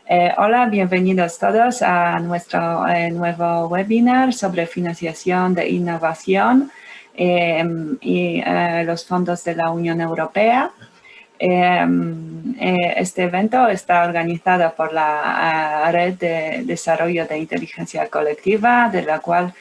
Hola, bienvenidos todos a nuestro nuevo webinar sobre financiación de innovación y los fondos de la Unión Europea. Este evento está organizado por la Red de Desarrollo de Inteligencia Colectiva, de la cual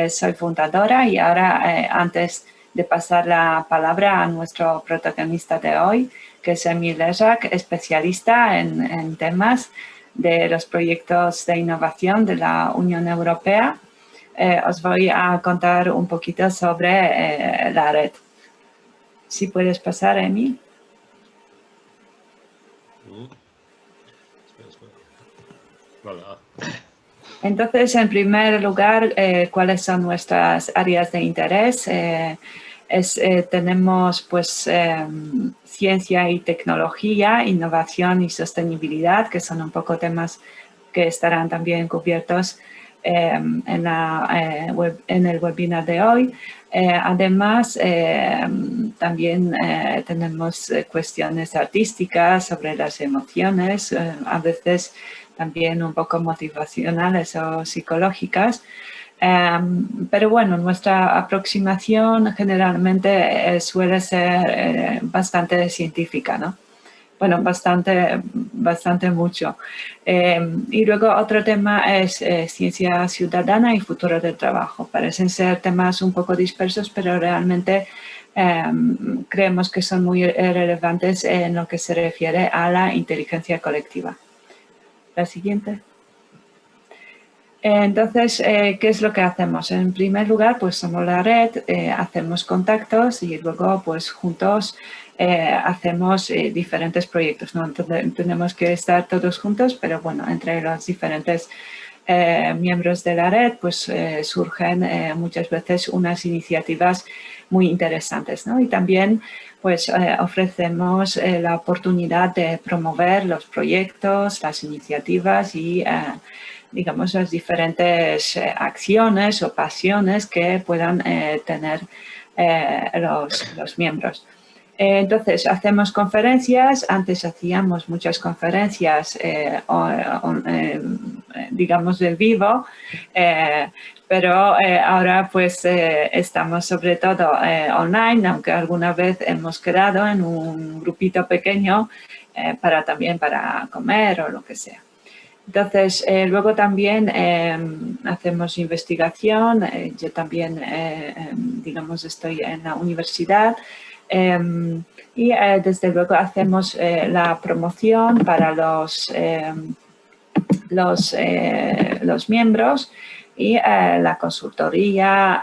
soy fundadora, y ahora antes de pasar la palabra a nuestro protagonista de hoy, que es Emil Ležák, especialista en temas de los proyectos de innovación de la Unión Europea, os voy a contar un poquito sobre la red. Si puedes pasar, Emil. Voilà. Entonces, en primer lugar, ¿cuáles son nuestras áreas de interés? Tenemos pues ciencia y tecnología, innovación y sostenibilidad, que son un poco temas que estarán también cubiertos en el webinar de hoy. Además, también tenemos cuestiones artísticas sobre las emociones, a veces también un poco motivacionales o psicológicas. Pero bueno, nuestra aproximación generalmente suele ser bastante científica, ¿no? Bueno, bastante mucho. Y luego otro tema es ciencia ciudadana y futuro del trabajo. Parecen ser temas un poco dispersos, pero realmente creemos que son muy relevantes en lo que se refiere a la inteligencia colectiva. La siguiente. Entonces, ¿qué es lo que hacemos? En primer lugar, pues somos la red, hacemos contactos y luego, pues juntos hacemos diferentes proyectos. No tenemos que estar todos juntos, pero bueno, entre los diferentes miembros de la red, pues surgen muchas veces unas iniciativas muy interesantes, ¿no? Y también pues ofrecemos la oportunidad de promover los proyectos, las iniciativas y digamos las diferentes acciones o pasiones que puedan tener los miembros. Entonces, hacemos conferencias. Antes hacíamos muchas conferencias, digamos, de vivo, pero ahora pues estamos sobre todo online, aunque alguna vez hemos quedado en un grupito pequeño también para comer o lo que sea. Entonces, luego también hacemos investigación. Yo también, digamos, estoy en la universidad y desde luego hacemos la promoción para los miembros y la consultoría,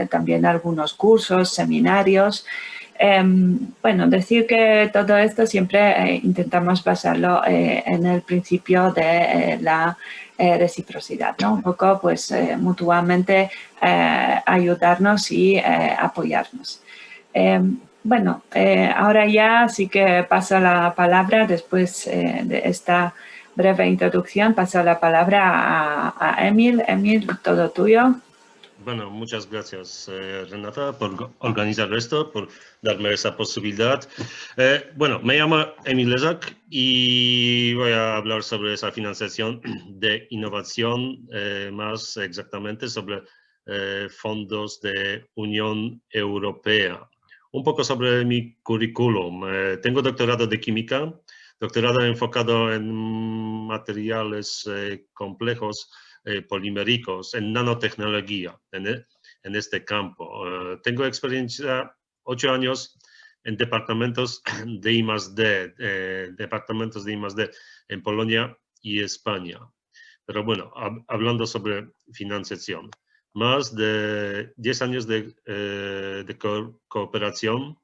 también algunos cursos, seminarios. Bueno, decir que todo esto siempre intentamos basarlo en el principio de la reciprocidad, ¿no? Un poco, pues, mutuamente ayudarnos y apoyarnos. Bueno, ahora ya sí que paso la palabra, después de esta breve introducción, paso la palabra a Emil. Emil, todo tuyo. Bueno, muchas gracias, Renata, por organizar esto, por darme esa posibilidad. Bueno, me llamo Emil Ležák y voy a hablar sobre esa financiación de innovación, más exactamente sobre fondos de Unión Europea. Un poco sobre mi currículum. Tengo doctorado de química, doctorado enfocado en materiales complejos, poliméricos, en nanotecnología, en este campo. Tengo experiencia 8 años en departamentos de I+D, departamentos de I+D en Polonia y España. Pero bueno, hablando sobre financiación, más de 10 años de cooperación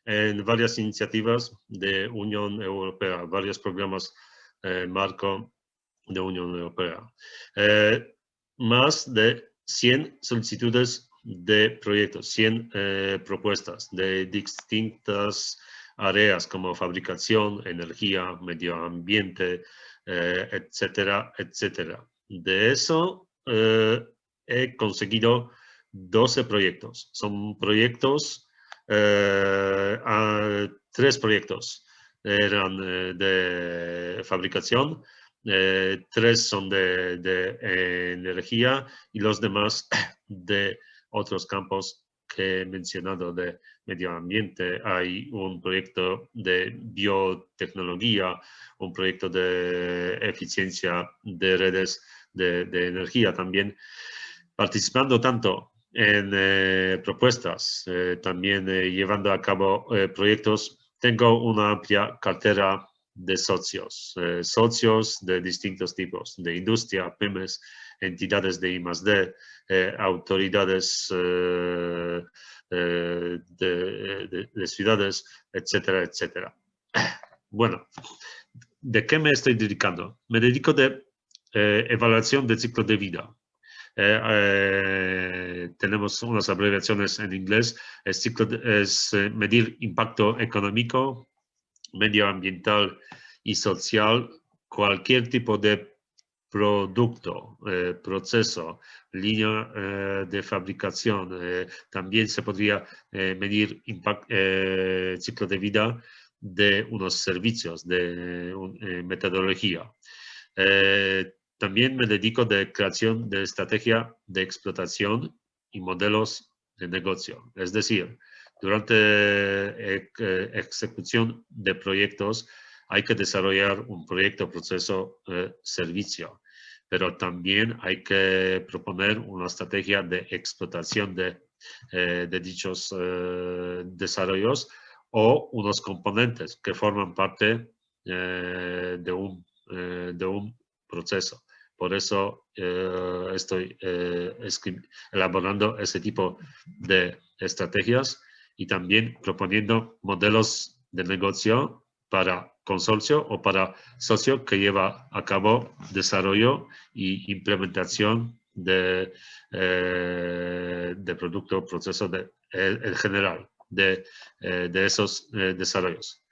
en varias iniciativas de Unión Europea, varios programas marco de Unión Europea. Más de 100 solicitudes de proyectos, 100 propuestas de distintas áreas como fabricación, energía, medio ambiente, etcétera, etcétera. De eso he conseguido 12 proyectos. Son proyectos, 3 proyectos eran de fabricación, 3 son de energía y los demás de otros campos que he mencionado de medio ambiente. Hay un proyecto de biotecnología, un proyecto de eficiencia de redes de energía también, participando tanto en propuestas, también llevando a cabo proyectos. Tengo una amplia cartera de socios, socios de distintos tipos, de industria, pymes, entidades de I+D, autoridades de ciudades, etcétera, etcétera. Bueno, ¿de qué me estoy dedicando? Me dedico de evaluación del ciclo de vida. Tenemos unas abreviaciones en inglés. El ciclo es medir impacto económico, medioambiental y social, cualquier tipo de producto, proceso, línea de fabricación. También se podría medir ciclo de vida de unos servicios, de metodología. También me dedico de creación de estrategia de explotación y modelos de negocio. Es decir, durante ejecución de proyectos hay que desarrollar un proyecto, proceso, servicio, pero también hay que proponer una estrategia de explotación de dichos desarrollos o unos componentes que forman parte de un proceso. Por eso estoy elaborando ese tipo de estrategias y también proponiendo modelos de negocio para consorcio o para socio que lleva a cabo desarrollo y implementación de producto, proceso en general de esos desarrollos.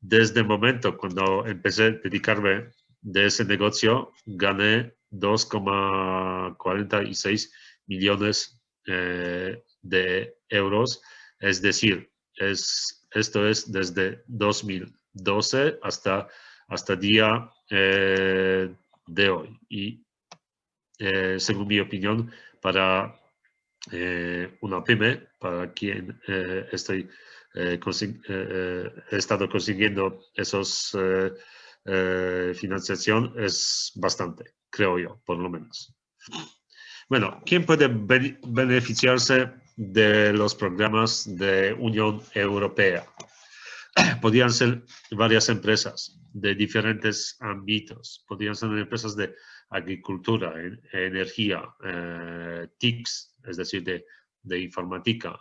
Desde el momento cuando empecé a dedicarme de ese negocio, gané 2,46 millones de euros. Es decir, esto es desde 2012 hasta día de hoy. Y según mi opinión, para una pyme, para quien he estado consiguiendo esos financiación, es bastante, creo yo, por lo menos. Bueno, ¿quién puede beneficiarse de los programas de Unión Europea? Podrían ser varias empresas de diferentes ámbitos, podrían ser empresas de agricultura, energía, TICs, es decir, de informática,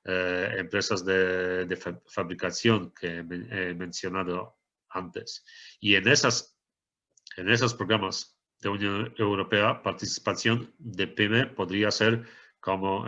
empresas de fabricación que he mencionado antes. Y en esos programas de Unión Europea, participación de PYME podría ser como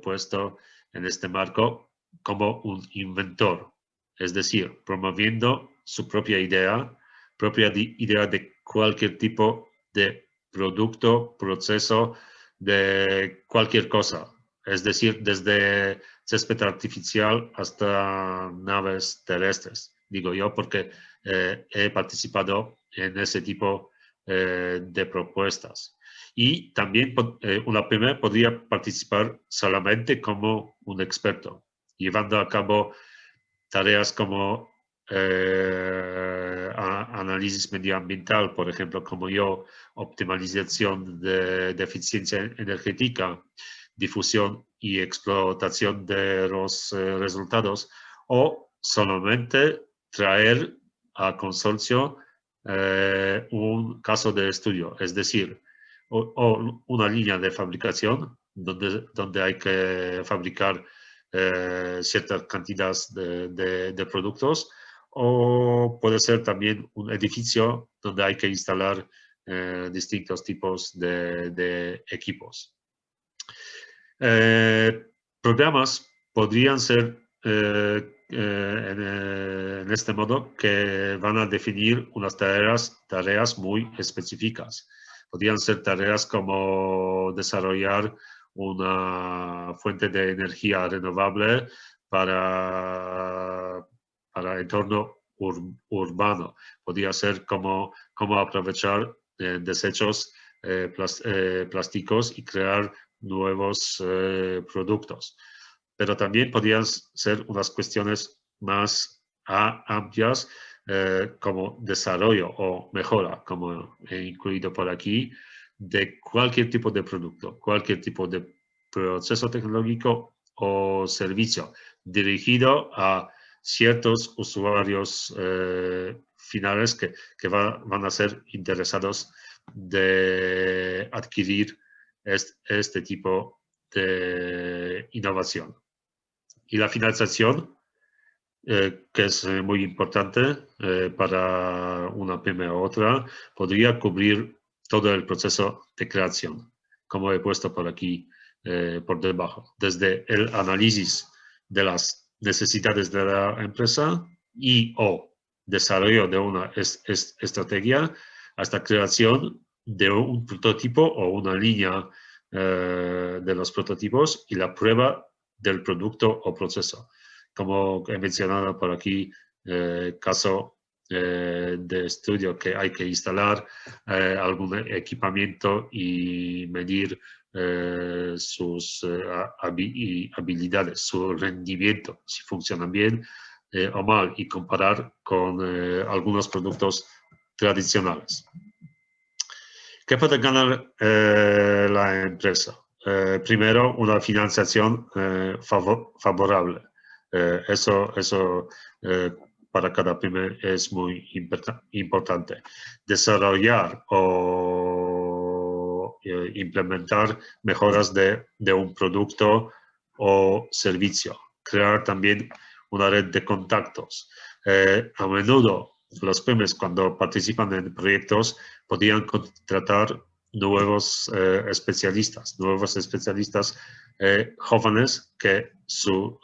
puesto en este marco como un inventor, es decir, promoviendo su propia idea de cualquier tipo de producto, proceso, de cualquier cosa. Es decir, desde césped artificial hasta naves terrestres, digo yo, porque he participado en ese tipo de propuestas. Y también una pyme podría participar solamente como un experto, llevando a cabo tareas como análisis medioambiental, por ejemplo, como yo, optimalización de eficiencia energética, difusión y explotación de los resultados, o solamente traer a consorcio un caso de estudio, es decir, o una línea de fabricación donde hay que fabricar ciertas cantidades de productos, o puede ser también un edificio donde hay que instalar distintos tipos de equipos. Programas podrían ser en este modo que van a definir unas tareas muy específicas. Podrían ser tareas como desarrollar una fuente de energía renovable para entorno urbano. Podría ser cómo aprovechar desechos plásticos y crear nuevos productos. Pero también podrían ser unas cuestiones más amplias, como desarrollo o mejora, como he incluido por aquí, de cualquier tipo de producto, cualquier tipo de proceso tecnológico o servicio dirigido a ciertos usuarios finales que van a ser interesados de adquirir este tipo de innovación. Y la financiación, que es muy importante para una pyme u otra, podría cubrir todo el proceso de creación, como he puesto por aquí, por debajo, desde el análisis de las necesidades de la empresa y o desarrollo de una estrategia hasta creación de un prototipo o una línea de los prototipos y la prueba del producto o proceso. Como he mencionado por aquí, caso de estudio que hay que instalar algún equipamiento y medir sus habilidades, su rendimiento, si funcionan bien o mal, y comparar con algunos productos tradicionales. ¿Qué puede ganar la empresa? Primero, una financiación favorable. Eso para cada pyme es muy importante. Desarrollar o implementar mejoras de un producto o servicio. Crear también una red de contactos. A menudo los pymes, cuando participan en proyectos, podrían contratar nuevos especialistas jóvenes que su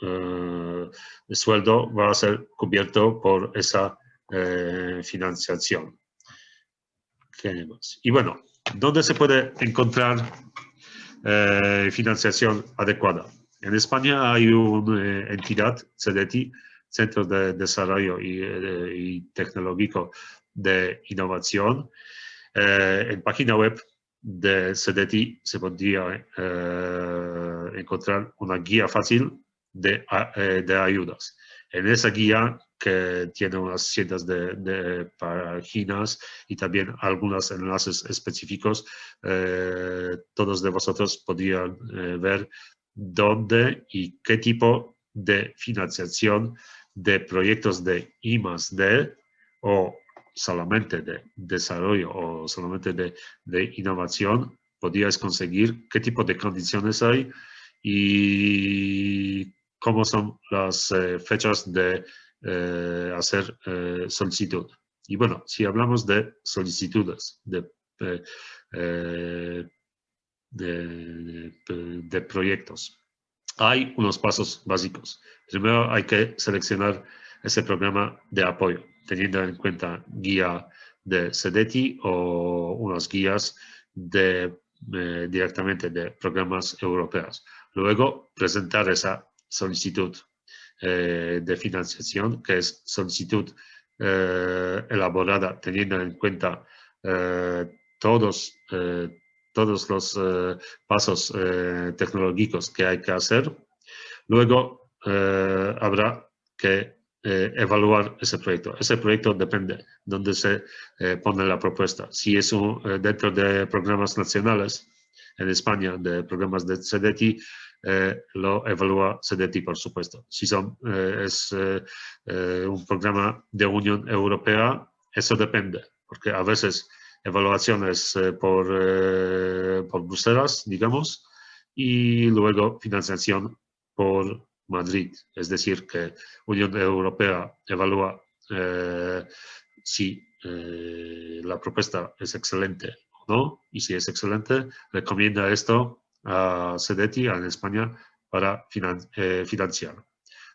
sueldo va a ser cubierto por esa financiación. Y bueno, ¿dónde se puede encontrar financiación adecuada? En España hay una entidad, CDTI, Centro de Desarrollo y Tecnológico de Innovación. En página web de CDTI se podría encontrar una guía fácil de ayudas. En esa guía, que tiene unas cientos de páginas y también algunos enlaces específicos, todos de vosotros podrían ver dónde y qué tipo de financiación de proyectos de I+D o solamente de desarrollo o solamente de innovación podrías conseguir, qué tipo de condiciones hay y cómo son las fechas de hacer solicitud. Y bueno, si hablamos de solicitudes de proyectos, hay unos pasos básicos. Primero hay que seleccionar ese programa de apoyo, teniendo en cuenta guía de CDTI o unas guías directamente de programas europeos. Luego, presentar esa solicitud de financiación, que es solicitud elaborada teniendo en cuenta todos los pasos tecnológicos que hay que hacer. Luego habrá que evaluar ese proyecto. Ese proyecto depende de dónde se pone la propuesta. Si es dentro de programas nacionales, en España, de programas de CDTI, lo evalúa CDTI, por supuesto. Si es un programa de Unión Europea, eso depende, porque a veces evaluaciones por Bruselas, digamos, y luego financiación por Madrid. Es decir, que Unión Europea evalúa si la propuesta es excelente o no, y si es excelente, recomienda esto a CDTI en España para financiar.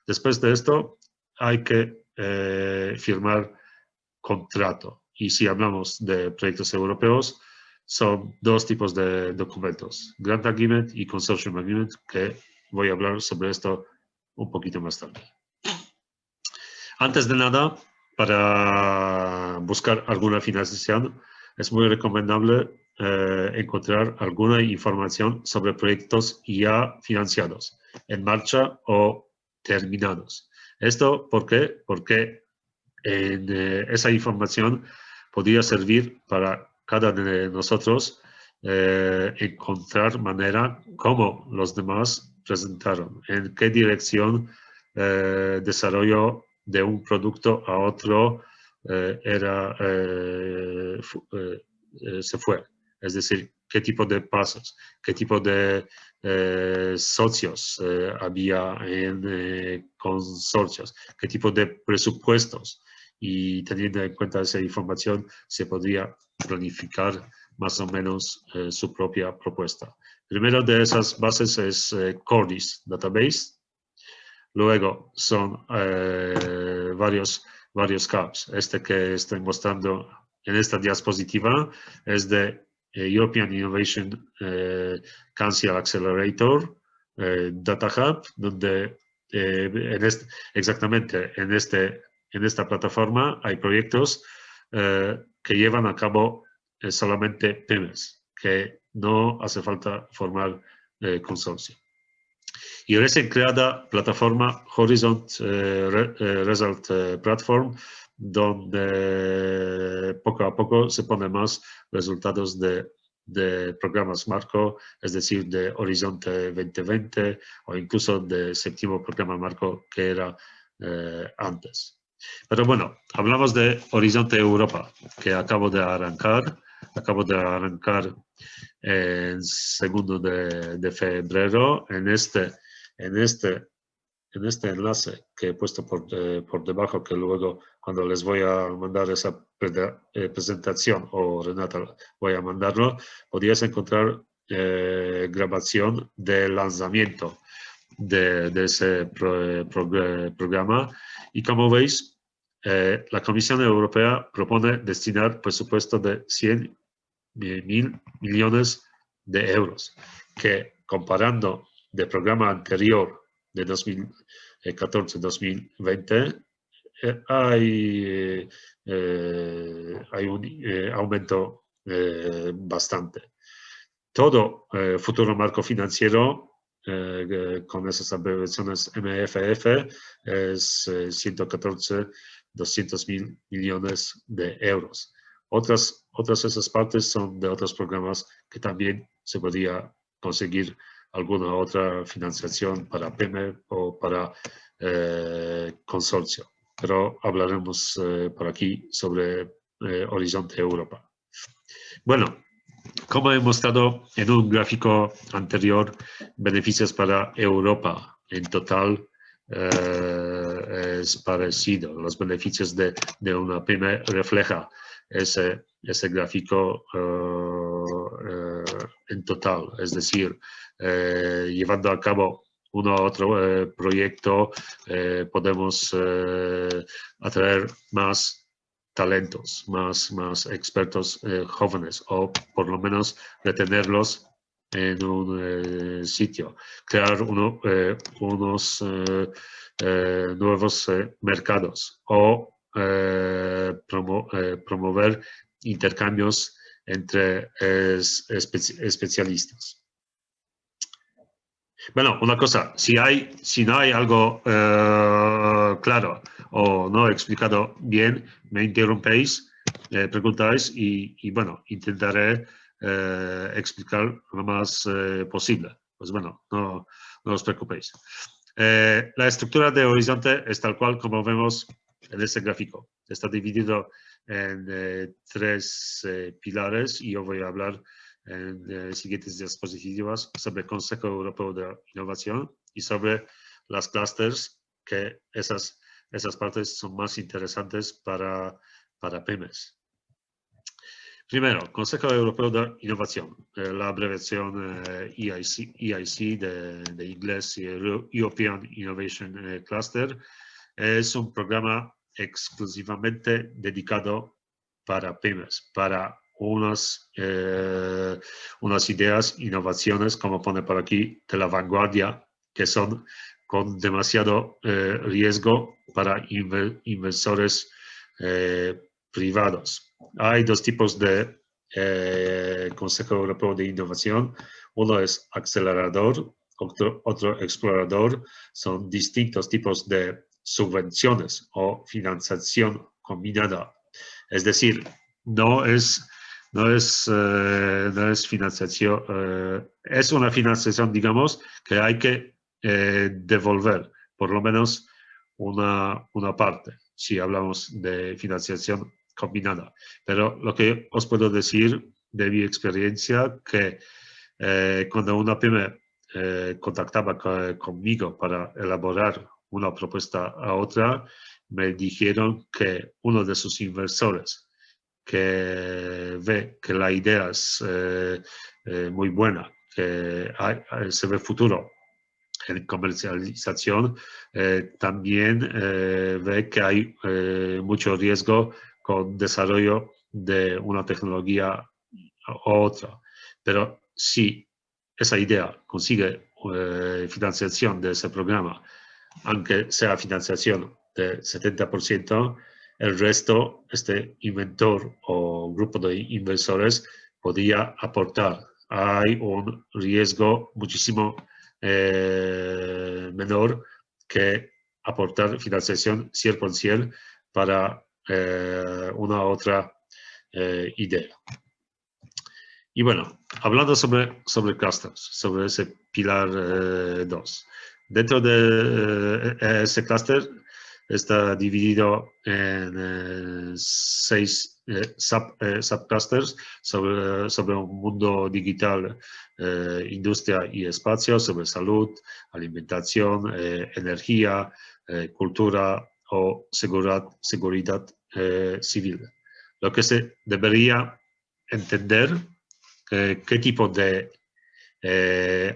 Después de esto, hay que firmar contrato. Y si hablamos de proyectos europeos, son dos tipos de documentos, Grant Agreement y Consortium Agreement, que voy a hablar sobre esto un poquito más tarde. Antes de nada, para buscar alguna financiación, es muy recomendable encontrar alguna información sobre proyectos ya financiados, en marcha o terminados. ¿Esto por qué? Porque esa información podría servir para cada uno de nosotros encontrar manera cómo los demás presentaron, en qué dirección desarrollo de un producto a otro se fue. Es decir, qué tipo de pasos, qué tipo de socios había en consorcios, qué tipo de presupuestos. Y teniendo en cuenta esa información, se podría planificar más o menos su propia propuesta. Primero de esas bases es Cordis Database. Luego son varios CAPs. Este que estoy mostrando en esta diapositiva es de European Innovation Council Accelerator, Data Hub, donde exactamente en esta plataforma hay proyectos que llevan a cabo solamente pymes, que no hace falta formar consorcio. Y recién creada plataforma Horizont Result Platform, donde poco a poco se ponen más resultados de programas marco, es decir, de Horizonte 2020 o incluso de séptimo programa marco que era antes. Pero bueno, hablamos de Horizonte Europa, que acabo de arrancar en 2 de febrero. En este enlace que he puesto por debajo, que luego cuando les voy a mandar esa presentación, o Renata voy a mandarlo, podrías encontrar grabación del lanzamiento de ese programa. Y como veis, la Comisión Europea propone destinar presupuesto de 100.000 millones de euros, que comparando del programa anterior de 2014-2020, hay un aumento bastante. Todo futuro marco financiero con esas abreviaciones MFF es 114.200.000 millones de euros. Otras esas partes son de otros programas que también se podría conseguir alguna otra financiación para PYME o para consorcio. Pero hablaremos por aquí sobre Horizonte Europa. Bueno, como he mostrado en un gráfico anterior, beneficios para Europa en total es parecido. Los beneficios de una PYME refleja ese gráfico en total, es decir, llevando a cabo uno u otro proyecto, podemos atraer más talentos, más expertos jóvenes, o por lo menos retenerlos en un sitio, crear unos nuevos mercados, o promover intercambios entre especialistas. Bueno, una cosa, si no hay algo claro o no explicado bien, me interrumpéis, preguntáis y bueno, intentaré explicar lo más posible. Pues bueno, no os preocupéis. La estructura de Horizonte es tal cual como vemos en este gráfico. Está dividido en 3 pilares, y yo voy a hablar en siguientes diapositivas sobre el Consejo Europeo de Innovación y sobre las clusters, que esas partes son más interesantes para pymes. Primero, Consejo Europeo de Innovación, la abreviación EIC de inglés, European Innovation Cluster, es un programa exclusivamente dedicado para pymes, para unas ideas, innovaciones, como pone por aquí, de la vanguardia, que son con demasiado riesgo para inversores privados. Hay dos tipos de Consejo Europeo de Innovación. Uno es acelerador, otro explorador. Son distintos tipos de subvenciones o financiación combinada. Es decir, no es financiación, es una financiación, digamos, que hay que devolver, por lo menos una parte, si hablamos de financiación combinada. Pero lo que os puedo decir de mi experiencia, que cuando una pyme contactaba conmigo para elaborar una propuesta a otra, me dijeron que uno de sus inversores, que ve que la idea es muy buena, que se ve futuro en comercialización, también ve que hay mucho riesgo con desarrollo de una tecnología u otra. Pero si esa idea consigue financiación de ese programa, aunque sea financiación de 70%, el resto, este inventor o grupo de inversores podría aportar. Hay un riesgo muchísimo menor que aportar financiación 100% para una otra idea. Y bueno, hablando sobre clusters, sobre ese pilar 2. Dentro de ese cluster está dividido en 6 subclusters sobre un mundo digital, industria y espacio, sobre salud, alimentación, energía, cultura o seguridad civil. Lo que se debería entender qué tipo de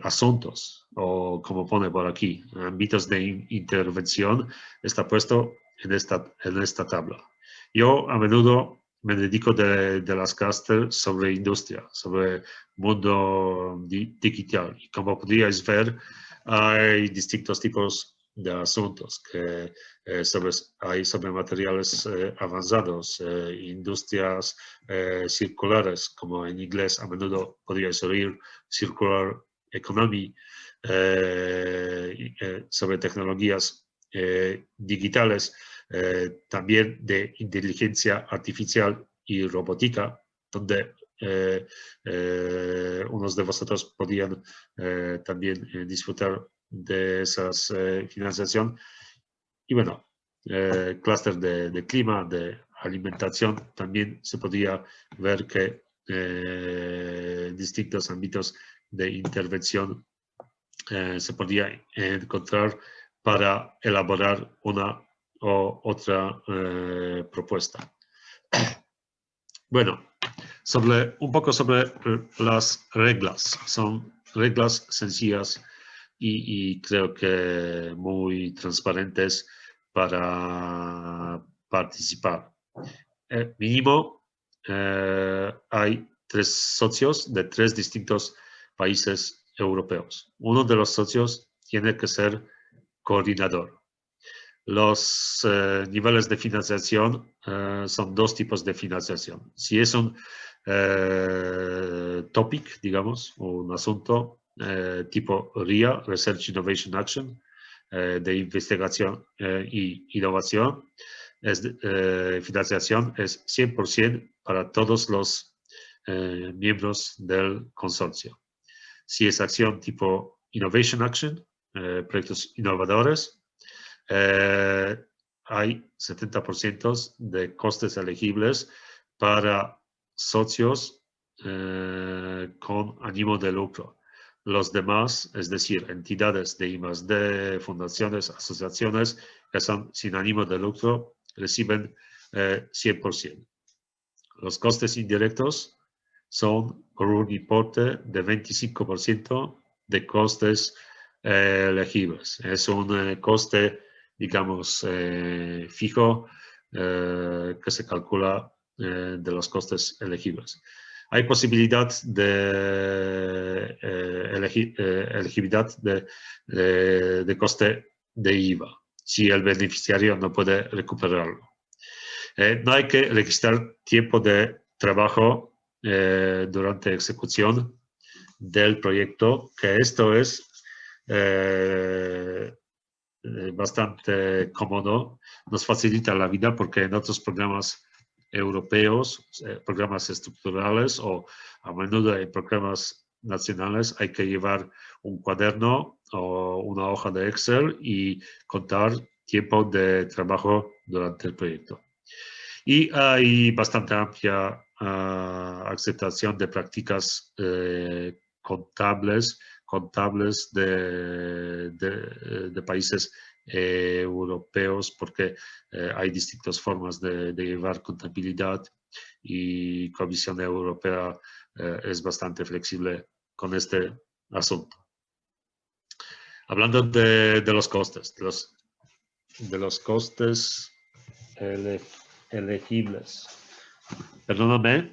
asuntos, o como pone por aquí, ámbitos de intervención, está puesto en esta tabla. Yo a menudo me dedico de las clusters sobre industria, sobre mundo digital. Y como podríais ver, hay distintos tipos de asuntos que hay sobre materiales avanzados, industrias circulares, como en inglés a menudo podríais oír circular economy, sobre tecnologías digitales, también de inteligencia artificial y robótica, donde unos de vosotros podían también disfrutar de esas financiación. Y bueno, clúster de clima, de alimentación, también se podría ver que distintos ámbitos de intervención se podría encontrar para elaborar una o otra propuesta. Bueno, un poco sobre las reglas. Son reglas sencillas y creo que muy transparentes para participar. Mínimo, hay 3 socios de 3 distintos países europeos. Uno de los socios tiene que ser coordinador. Los niveles de financiación son 2 tipos de financiación. Si es un topic, digamos, un asunto tipo RIA, Research Innovation Action, de investigación y innovación, financiación es 100% para todos los miembros del consorcio. Si es acción tipo Innovation Action, proyectos innovadores, hay 70% de costes elegibles para socios con ánimo de lucro. Los demás, es decir, entidades de I+D, fundaciones, asociaciones que son sin ánimo de lucro, reciben 100%. Los costes indirectos son por un importe de 25% de costes elegibles. Es un coste, digamos, fijo que se calcula de los costes elegibles. Hay posibilidad de elegibilidad de coste de IVA, si el beneficiario no puede recuperarlo. No hay que registrar tiempo de trabajo durante ejecución del proyecto, que esto es bastante cómodo, nos facilita la vida porque en otros programas europeos, programas estructurales o a menudo en programas nacionales hay que llevar un cuaderno o una hoja de Excel y contar tiempo de trabajo durante el proyecto. Y hay bastante amplia aceptación de prácticas contables de países europeos, porque hay distintas formas de llevar contabilidad y Comisión Europea es bastante flexible con este asunto. Hablando de los costes, de los costes elegibles. Perdóname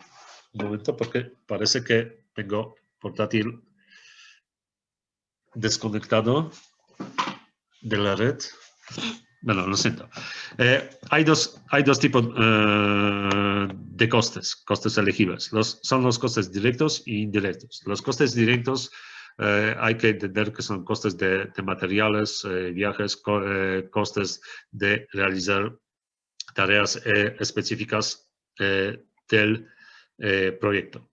un momento porque parece que tengo portátil desconectado de la red. Bueno, lo siento. Hay dos tipos de costes elegibles. Son los costes directos e indirectos. Los costes directos hay que entender que son costes de materiales, viajes, costes de realizar tareas específicas del proyecto.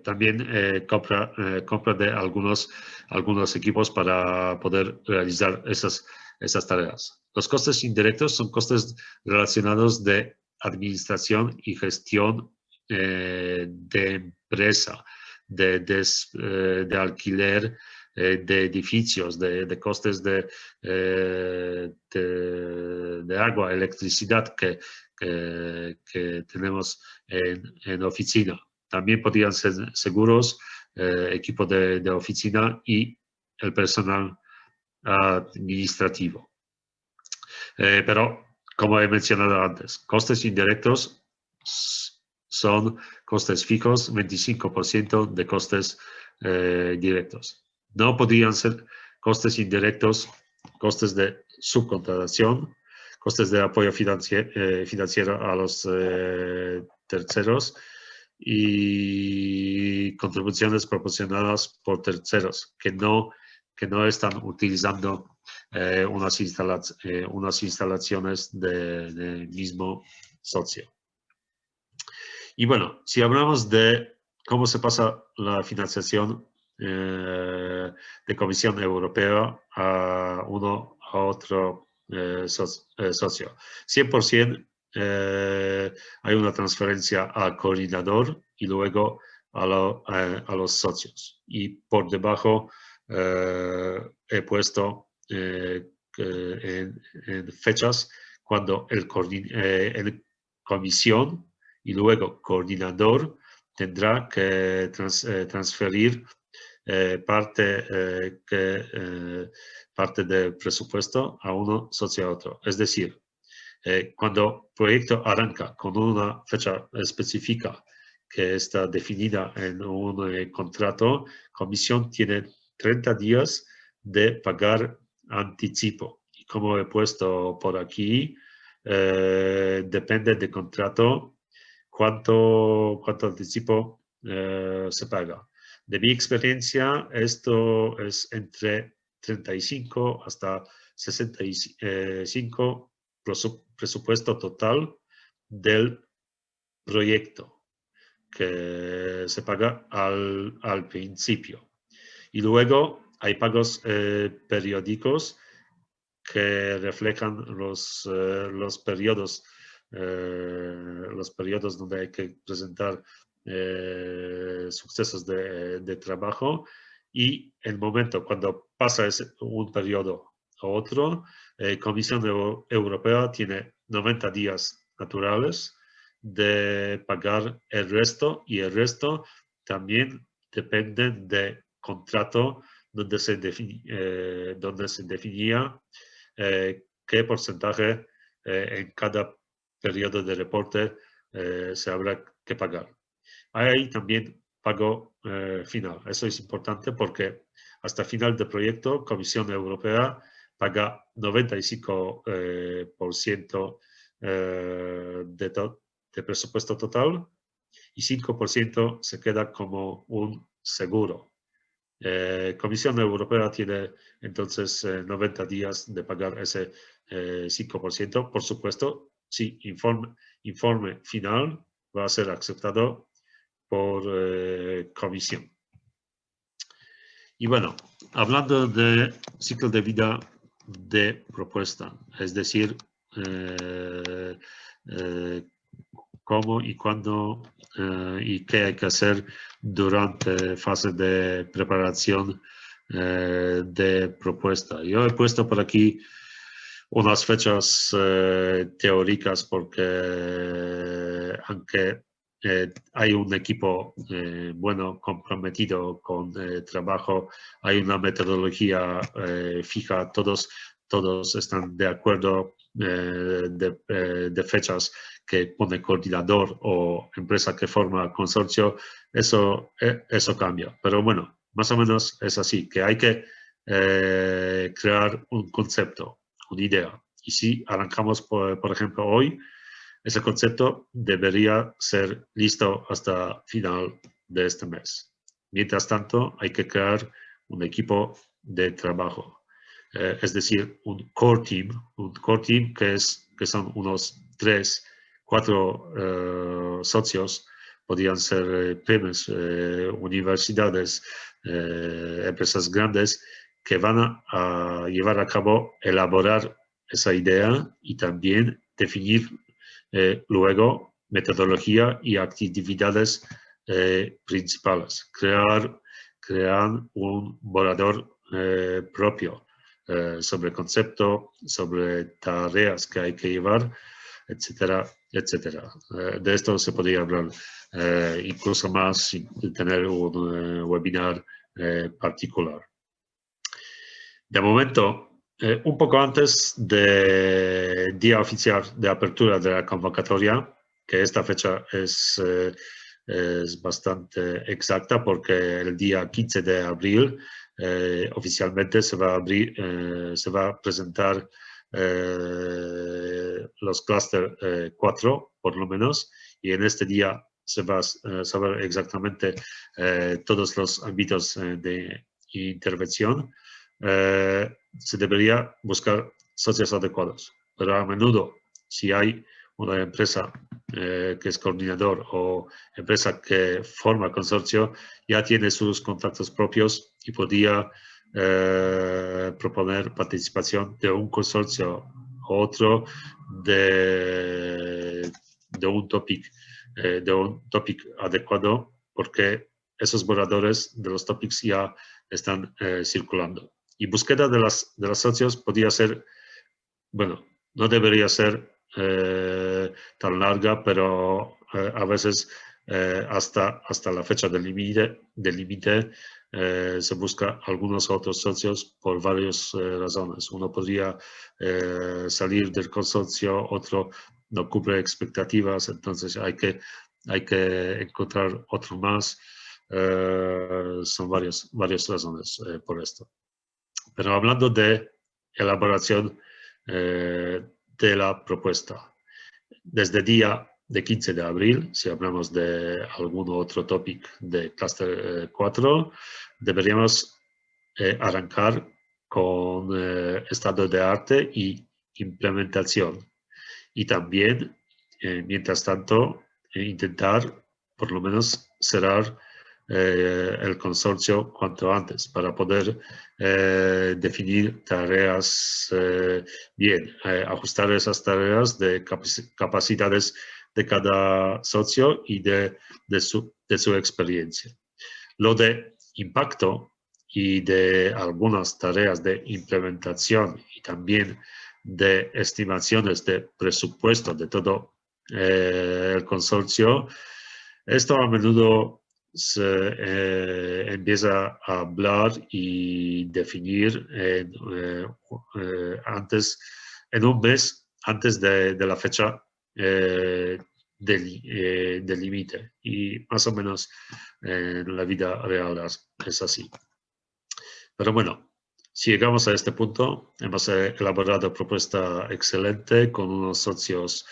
También compra de algunos equipos para poder realizar esas tareas. Los costes indirectos son costes relacionados de administración y gestión de empresa, de alquiler de edificios, de costes de agua, electricidad que tenemos en oficina. También podrían ser seguros, equipo de oficina y el personal administrativo. Pero, como he mencionado antes, costes indirectos son costes fijos, 25% de costes directos. No podrían ser costes indirectos, costes de subcontratación, costes de apoyo financiero a los terceros y contribuciones proporcionadas por terceros que no están utilizando unas instalaciones del mismo socio. Y bueno, si hablamos de cómo se pasa la financiación de Comisión Europea a otro socio. 100% hay una transferencia al coordinador y luego a los socios. Y por debajo he puesto en fechas cuando el comisión y luego coordinador tendrá que transferir parte del presupuesto a uno socio a otro. Es decir, cuando el proyecto arranca con una fecha específica que está definida en un contrato, comisión tiene 30 días de pagar anticipo. Y como he puesto por aquí, depende del contrato cuánto anticipo se paga. De mi experiencia, esto es entre 35 hasta 65 presupuesto total del proyecto que se paga al principio. Y luego hay pagos periódicos que reflejan los periodos donde hay que presentar sucesos de trabajo, y el momento cuando pasa un periodo a otro, Comisión Europea tiene 90 días naturales de pagar el resto, y el resto también depende del contrato donde se definía qué porcentaje en cada periodo de reporte se habrá que pagar. Hay también pago final. Eso es importante porque hasta final del proyecto, Comisión Europea paga 95% de presupuesto total y 5% se queda como un seguro. Comisión Europea tiene entonces 90 días de pagar ese 5%. Por supuesto, si informe final va a ser aceptado por comisión. Y bueno, hablando de ciclo de vida de propuesta, es decir, cómo y cuándo y qué hay que hacer durante fase de preparación de propuesta. Yo he puesto por aquí unas fechas teóricas porque aunque hay un equipo bueno, comprometido con trabajo, hay una metodología fija, todos están de acuerdo de fechas que pone coordinador o empresa que forma consorcio, eso cambia. Pero bueno, más o menos es así, que hay que crear un concepto, una idea. Y si arrancamos, por ejemplo, hoy, ese concepto debería ser listo hasta final de este mes. Mientras tanto, hay que crear un equipo de trabajo. Es decir, un core team que son unos 3, 4 socios, podrían ser pymes, universidades, empresas grandes, que van a llevar a cabo, elaborar esa idea y también definir luego metodología y actividades principales. Crear un borrador propio sobre concepto, sobre tareas que hay que llevar, etcétera, etcétera. De esto se podría hablar incluso más y tener un webinar particular. De momento, un poco antes del día oficial de apertura de la convocatoria, que esta fecha es bastante exacta porque el día 15 de abril oficialmente se va a presentar los clúster 4, por lo menos, y en este día se va a saber exactamente todos los ámbitos de intervención. Se debería buscar socios adecuados, pero a menudo, si hay una empresa que es coordinador o empresa que forma consorcio, ya tiene sus contactos propios y podría proponer participación de un consorcio u otro de un topic adecuado, porque esos borradores de los topics ya están circulando. Y búsqueda de las socios podría ser, bueno, no debería ser tan larga, pero a veces hasta la fecha del límite se busca algunos otros socios por varias razones. Uno podría salir del consorcio, otro no cubre expectativas, entonces hay que encontrar otro más. Son varias razones por esto. Pero hablando de elaboración de la propuesta, desde el día de 15 de abril, si hablamos de algún otro topic de Cluster 4, deberíamos arrancar con estado de arte y implementación. Y también, mientras tanto, intentar por lo menos cerrar el consorcio cuanto antes para poder definir tareas bien, ajustar esas tareas de capacidades de cada socio y de su experiencia. Lo de impacto y de algunas tareas de implementación y también de estimaciones de presupuesto de todo el consorcio, esto a menudo se empieza a hablar y definir en un mes antes de la fecha del límite, y más o menos en la vida real es así. Pero bueno, Si llegamos a este punto, hemos elaborado propuesta excelente con unos socios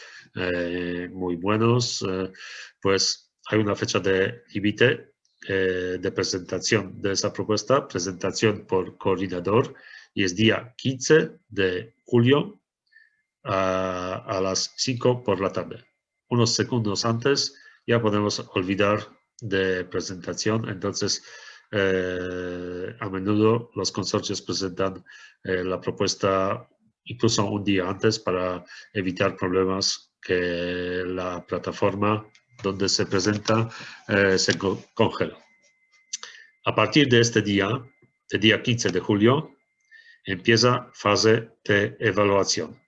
muy buenos, pues hay una fecha de límite de presentación de esa propuesta, presentación por coordinador, y es día 15 de julio a las 5 por la tarde. Unos segundos antes ya podemos olvidar de presentación, entonces a menudo los consorcios presentan la propuesta incluso un día antes para evitar problemas que la plataforma donde se presenta se congela. A partir de este día, el día 15 de julio, empieza fase de evaluación.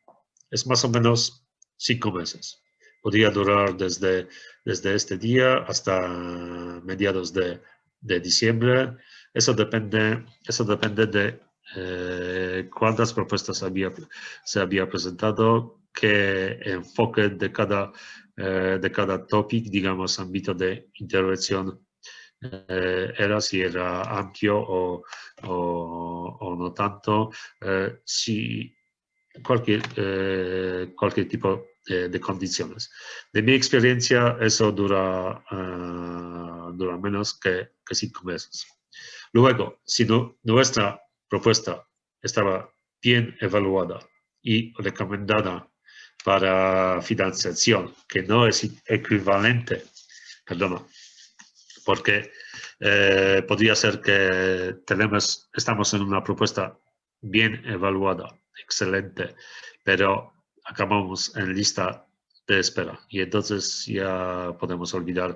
Es más o menos 5 meses. Podría durar desde este día hasta mediados de diciembre. Eso depende de cuántas propuestas se había presentado, qué enfoque de cada topic, digamos, ámbito de intervención si era amplio o no tanto, si cualquier tipo de condiciones. De mi experiencia, eso dura menos que 5 meses. Luego, si nuestra propuesta estaba bien evaluada y recomendada para financiación, que no es equivalente, perdona, porque podría ser que estamos en una propuesta bien evaluada, excelente, pero acabamos en lista de espera y entonces ya podemos olvidar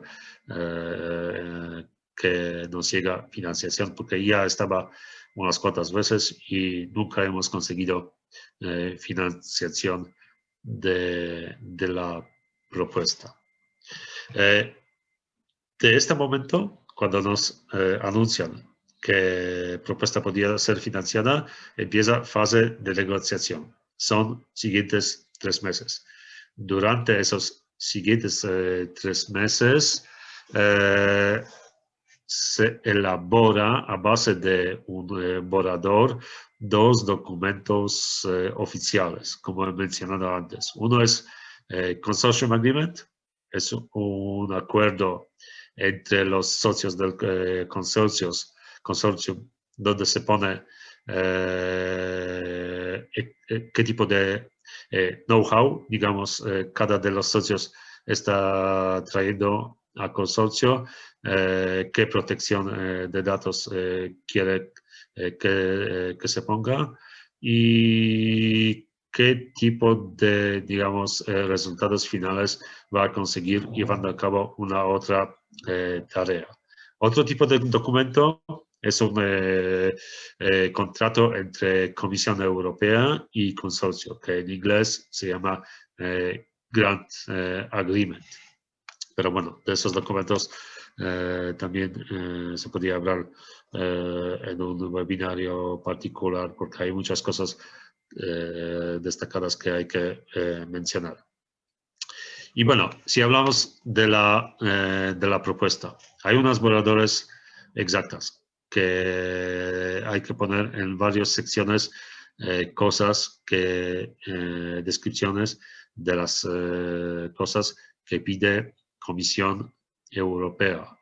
que nos llega financiación, porque ya estaba unas cuantas veces y nunca hemos conseguido financiación de la propuesta. De este momento, cuando nos anuncian que propuesta podía ser financiada, empieza fase de negociación. Son siguientes 3 meses. Durante esos siguientes 3 meses se elabora a base de un borrador 2 documentos oficiales, como he mencionado antes. Uno es Consortium Agreement, es un acuerdo entre los socios del consorcio, donde se pone qué tipo de know-how, digamos, cada de los socios está trayendo al consorcio, qué protección de datos quiere que se ponga y qué tipo de, digamos, resultados finales va a conseguir llevando a cabo una otra tarea. Otro tipo de documento es un contrato entre Comisión Europea y consorcio, que en inglés se llama Grant Agreement. Pero bueno, de esos documentos también se podría hablar en un webinario particular, porque hay muchas cosas destacadas que hay que mencionar. Y bueno, si hablamos de la propuesta, hay unos borradores exactas que hay que poner en varias secciones cosas descripciones de las cosas que pide Comisión Europea.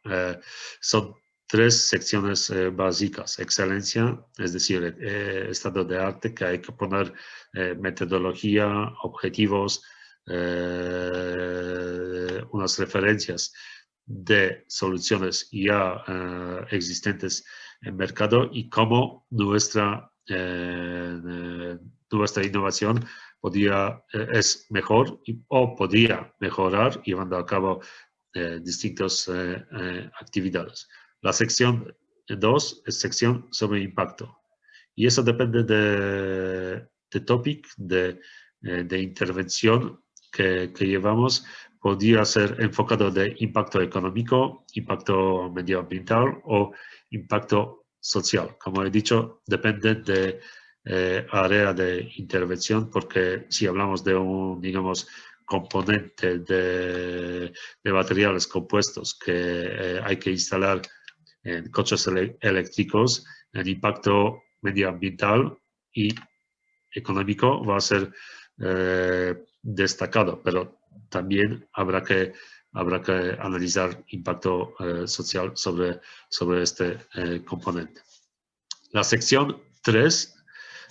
Son 3 secciones básicas. Excelencia, es decir, estado de arte, que hay que poner metodología, objetivos, unas referencias de soluciones ya existentes en mercado y cómo nuestra innovación es mejor o podría mejorar llevando a cabo distintas actividades. La sección 2 es sección sobre impacto y eso depende de topic, de intervención que llevamos. Podría ser enfocado de impacto económico, impacto medioambiental o impacto social. Como he dicho, depende de área de intervención, porque si hablamos de un, digamos, componente de materiales compuestos que hay que instalar en coches eléctricos, el impacto medioambiental y económico va a ser destacado, pero también habrá que analizar impacto social sobre este componente. La sección 3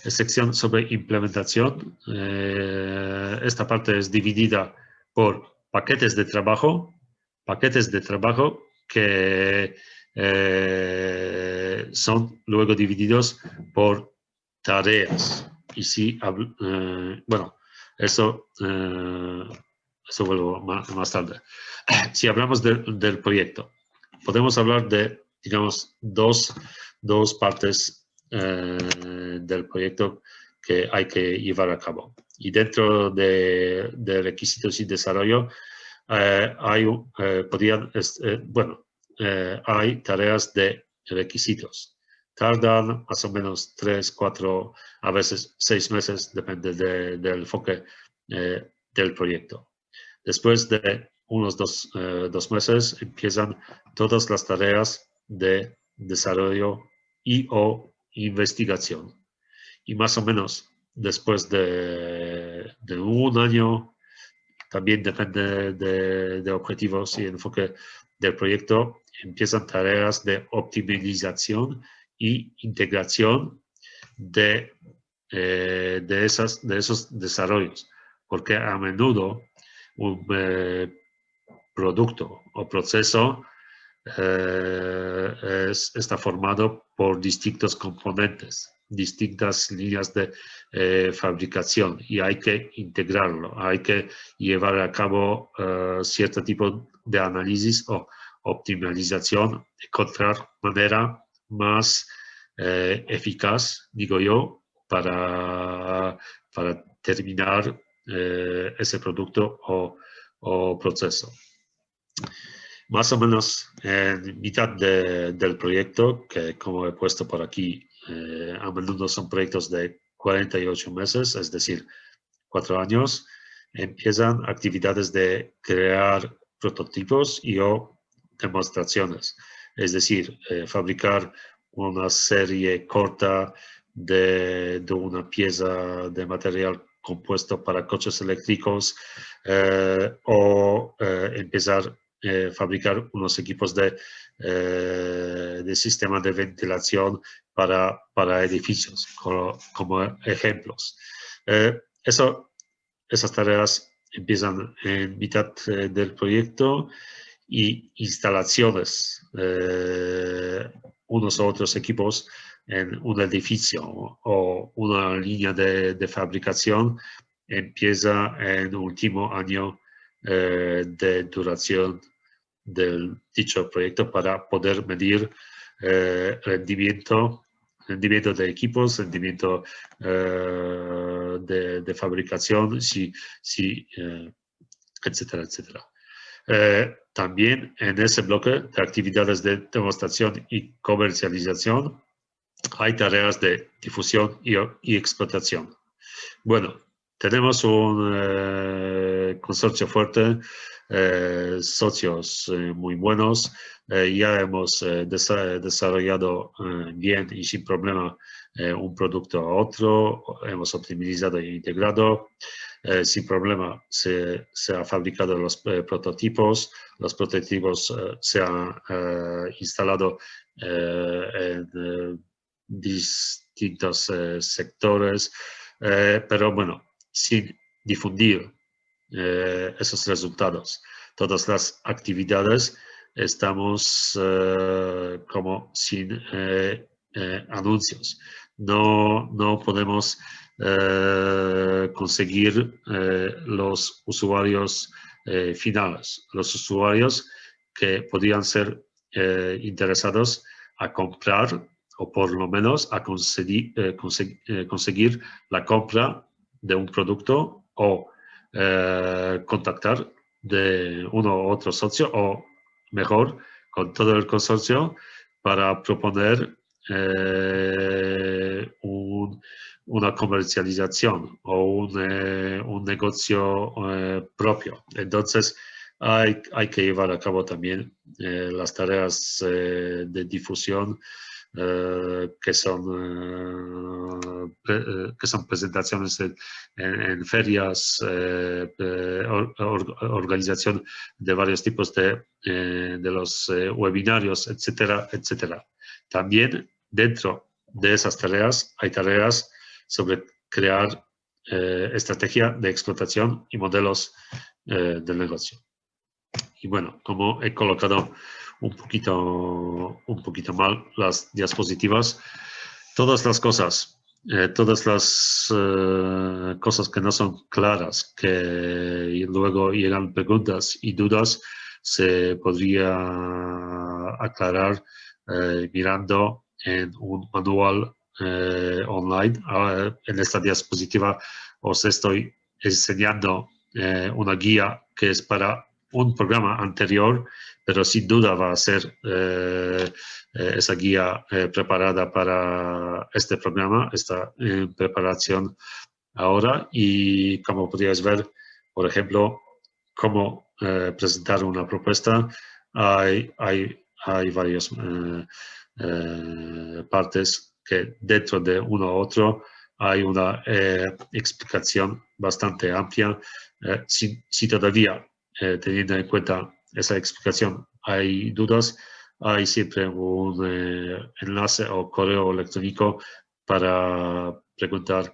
es sección sobre implementación. Esta parte es dividida por paquetes de trabajo que son luego divididos por tareas. Y si, bueno, eso vuelvo más tarde. Si hablamos del proyecto, podemos hablar de, digamos, dos partes del proyecto que hay que llevar a cabo. Y dentro de requisitos y desarrollo, hay tareas de requisitos. Tardan más o menos 3, 4, a veces 6 meses, depende del enfoque del proyecto. Después de unos 2 meses empiezan todas las tareas de desarrollo y o investigación. Y más o menos después de 1 año, también depende de objetivos y enfoque del proyecto, empiezan tareas de optimización y integración de esos desarrollos, porque a menudo un producto o proceso está formado por distintos componentes, distintas líneas de fabricación, y hay que integrarlo, hay que llevar a cabo cierto tipo de análisis o optimización, encontrar manera más eficaz, digo yo, para terminar ese producto o proceso. Más o menos en mitad del proyecto, que como he puesto por aquí, a menudo son proyectos de 48 meses, es decir, 4 años, empiezan actividades de crear prototipos y o demostraciones, es decir, fabricar una serie corta de una pieza de material compuesto para coches eléctricos o empezar fabricar unos equipos de sistema de ventilación para edificios, como ejemplos. Esas tareas empiezan en mitad del proyecto y instalaciones, unos u otros equipos en un edificio o una línea de fabricación empieza en el último año de duración del dicho proyecto para poder medir rendimiento de equipos, rendimiento de fabricación, etcétera, etcétera. También en ese bloque de actividades de demostración y comercialización hay tareas de difusión y explotación. Bueno, tenemos un consorcio fuerte, socios muy buenos, ya hemos desarrollado bien y sin problema un producto a otro, hemos optimizado e integrado, sin problema se ha fabricado los prototipos se han instalado en distintos sectores, pero bueno, sin difundir esos resultados. Todas las actividades estamos como sin anuncios. No podemos conseguir los usuarios finales, los usuarios que podrían ser interesados a comprar o por lo menos a conseguir la compra de un producto o contactar de uno u otro socio o mejor con todo el consorcio para proponer una comercialización o un negocio propio. Entonces hay que llevar a cabo también las tareas de difusión que son presentaciones en ferias, organización de varios tipos de los webinarios, etcétera, etcétera. También dentro de esas tareas hay tareas sobre crear estrategia de explotación y modelos del negocio. Y bueno, como he colocado un poquito mal las diapositivas, todas las cosas que no son claras, que luego llegan preguntas y dudas, se podría aclarar mirando en un manual online. En esta diapositiva os estoy enseñando una guía que es para un programa anterior, pero sin duda va a ser esa guía preparada para este programa, esta preparación ahora. Y como podríais ver, por ejemplo, cómo presentar una propuesta, hay varias partes que dentro de uno u otro hay una explicación bastante amplia. Si todavía teniendo en cuenta esa explicación hay dudas, hay siempre un enlace o correo electrónico para preguntar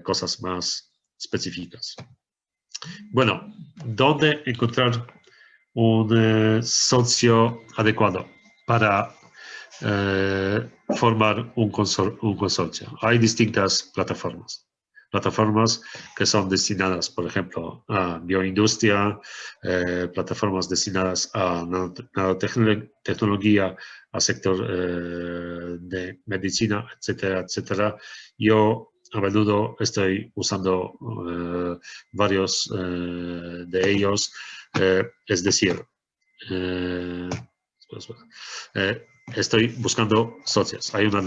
cosas más específicas. Bueno, ¿dónde encontrar un socio adecuado para formar un consorcio? Hay distintas plataformas que son destinadas, por ejemplo, a bioindustria, plataformas destinadas a nanotecnología, a sector de medicina, etcétera, etcétera. Yo a menudo estoy usando varios de ellos, es decir, estoy buscando socios. Hay una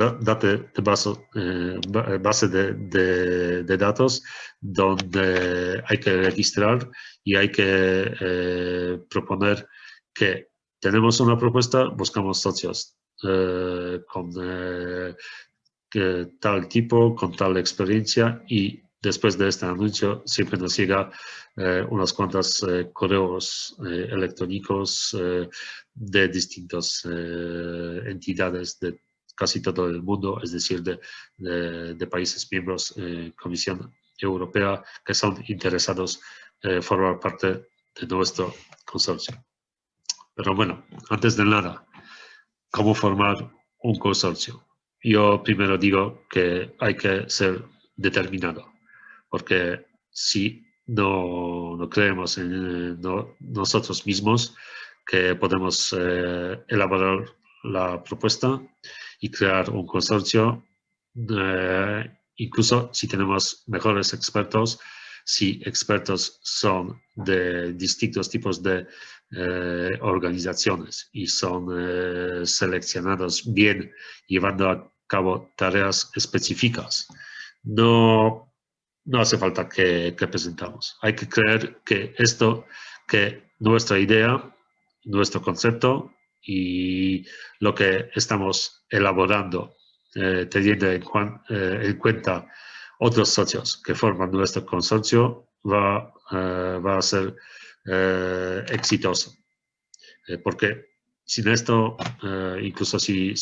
base de datos donde hay que registrar y hay que proponer que tenemos una propuesta, buscamos socios con tal tipo, con tal experiencia, y después de este anuncio siempre nos llega unas cuantas correos electrónicos de distintas entidades de casi todo el mundo, es decir, de países miembros, Comisión Europea, que son interesados en formar parte de nuestro consorcio. Pero bueno, antes de nada, ¿cómo formar un consorcio? Yo primero digo que hay que ser determinado, porque si no creemos en nosotros mismos que podemos elaborar la propuesta y crear un consorcio, incluso si tenemos mejores expertos, si expertos son de distintos tipos de organizaciones y son seleccionados bien, llevando a cabo tareas específicas, no hace falta que presentamos. Hay que creer que nuestra idea, nuestro concepto y lo que estamos elaborando, teniendo en cuenta otros socios que forman nuestro consorcio, va a ser exitoso. Porque sin esto, incluso si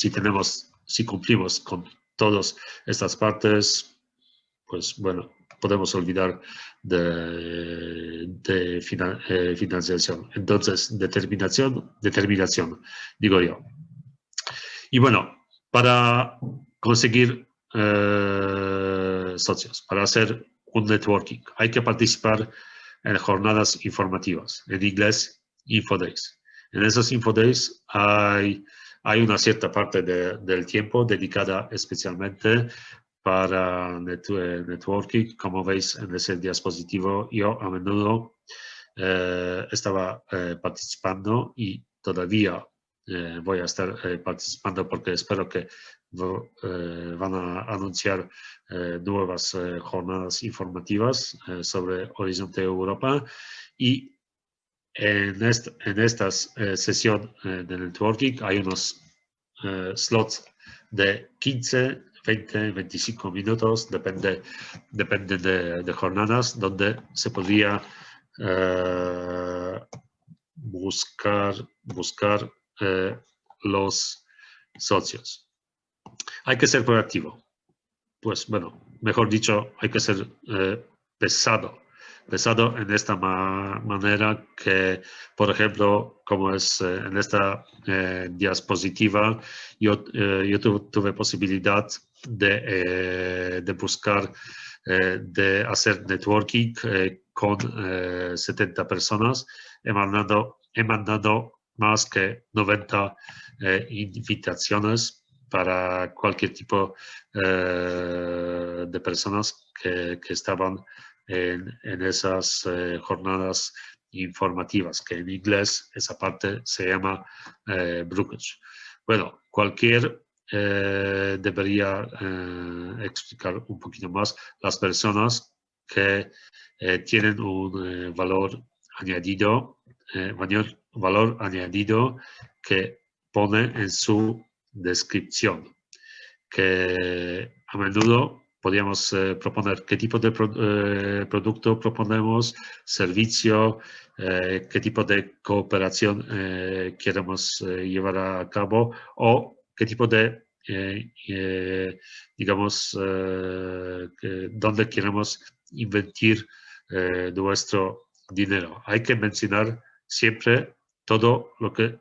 cumplimos con todas estas partes, pues bueno, podemos olvidar de financiación. Entonces, determinación, digo yo. Y bueno, para conseguir socios, para hacer un networking, hay que participar en jornadas informativas, en inglés, Infodays. En esos Infodays hay una cierta parte del tiempo dedicada especialmente para networking. Como veis en ese dispositivo, yo a menudo estaba participando y todavía voy a estar participando, porque espero que van a anunciar nuevas jornadas informativas sobre Horizonte Europa. Y en estas sesiones de networking hay unos slots de 15, 20, 25 minutos, depende de jornadas, donde se podría buscar los socios. Hay que ser proactivo. Pues bueno, mejor dicho, hay que ser pesado en esta manera que, por ejemplo, como es en esta diapositiva, yo tuve posibilidad de buscar, de hacer networking con 70 personas. He mandado más que 90 invitaciones para cualquier tipo de personas que estaban en esas jornadas informativas, que en inglés esa parte se llama brokerage. Bueno, cualquier debería explicar un poquito más las personas que tienen un valor añadido que pone en su descripción, que a menudo podríamos proponer qué tipo de producto proponemos, servicio, qué tipo de cooperación queremos llevar a cabo o qué tipo de, digamos, dónde queremos invertir nuestro dinero. Hay que mencionar siempre todo lo que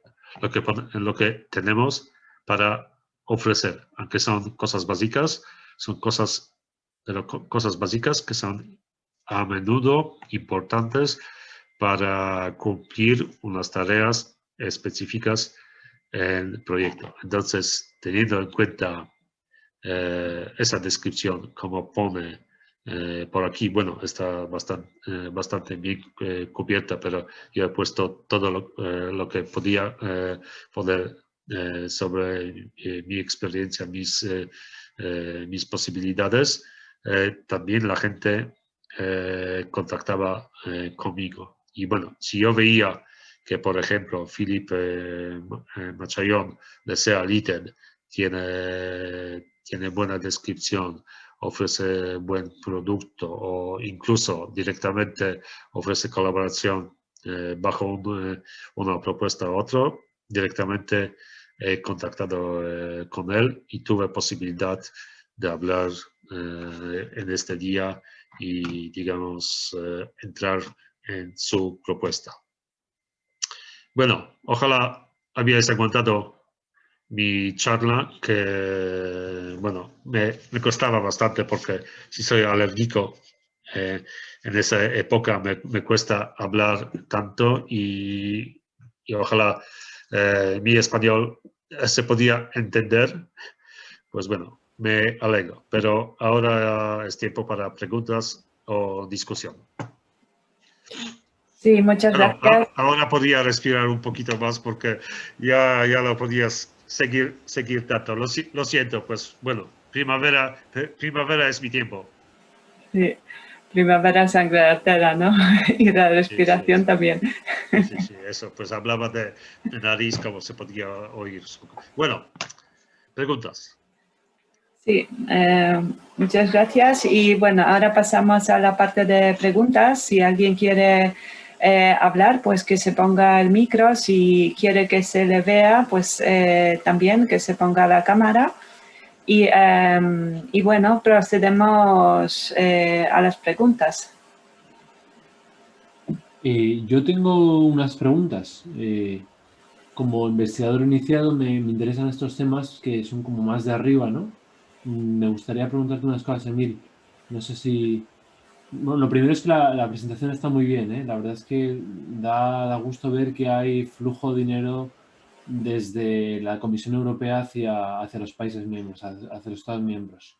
tenemos para ofrecer, aunque son cosas básicas, son cosas básicas que son a menudo importantes para cumplir unas tareas específicas en el proyecto. Entonces, teniendo en cuenta esa descripción, como pone por aquí, bueno, está bastante bien cubierta, pero yo he puesto todo lo que podía poner sobre mi experiencia, mis posibilidades. También la gente contactaba conmigo. Y bueno, si yo veía que, por ejemplo, Philippe Machayón de SEA Liten tiene buena descripción, ofrece buen producto o incluso directamente ofrece colaboración bajo una propuesta u otro, directamente he contactado con él y tuve posibilidad de hablar en este día y, digamos, entrar en su propuesta. Bueno, ojalá habíais aguantado mi charla, que, bueno, me costaba bastante porque si soy alérgico, en esa época me cuesta hablar tanto y ojalá mi español se podía entender. Pues bueno, me alegro, pero ahora es tiempo para preguntas o discusión. Sí, muchas Bueno, gracias. ahora podía respirar un poquito más porque ya lo podías seguir tanto. Lo siento, pues bueno, primavera es mi tiempo. Sí, primavera sangre artera, ¿no? Y la respiración Sí. también. Sí, eso, pues hablaba de nariz, como se podía oír. Bueno, preguntas. Sí, muchas gracias. Y bueno, ahora pasamos a la parte de preguntas. Si alguien quiere hablar, pues que se ponga el micro. Si quiere que se le vea, pues también que se ponga la cámara. Y bueno, procedemos a las preguntas. Yo tengo unas preguntas. Como investigador iniciado me interesan estos temas que son como más de arriba, ¿no? Me gustaría preguntarte unas cosas, Emil. No sé si... Bueno, lo primero es que la presentación está muy bien, ¿eh? La verdad es que da gusto ver que hay flujo de dinero desde la Comisión Europea hacia los países miembros, hacia los Estados miembros.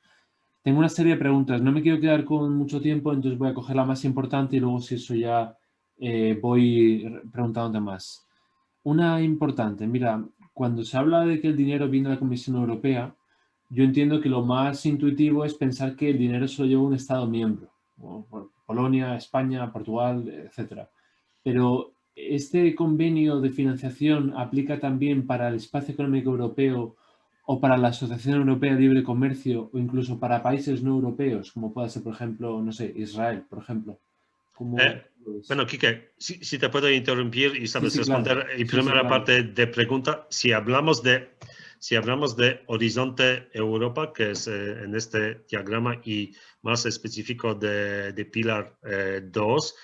Tengo una serie de preguntas. No me quiero quedar con mucho tiempo, entonces voy a coger la más importante y luego, si eso ya voy preguntándote más. Una importante, mira, cuando se habla de que el dinero viene de la Comisión Europea, yo entiendo que lo más intuitivo es pensar que el dinero se lo lleva un Estado miembro, Polonia, España, Portugal, etc. Pero ¿este convenio de financiación aplica también para el espacio económico europeo o para la Asociación Europea de Libre Comercio o incluso para países no europeos, como pueda ser, por ejemplo, no sé, Israel, por ejemplo. ¿Cómo lo ves? Bueno, Quique, si te puedo interrumpir y Sí, sabes sí, claro. responder en Sí, sí, primera claro. parte de pregunta, si hablamos de Horizonte Europa, que es en este diagrama y más específico de Pilar 2,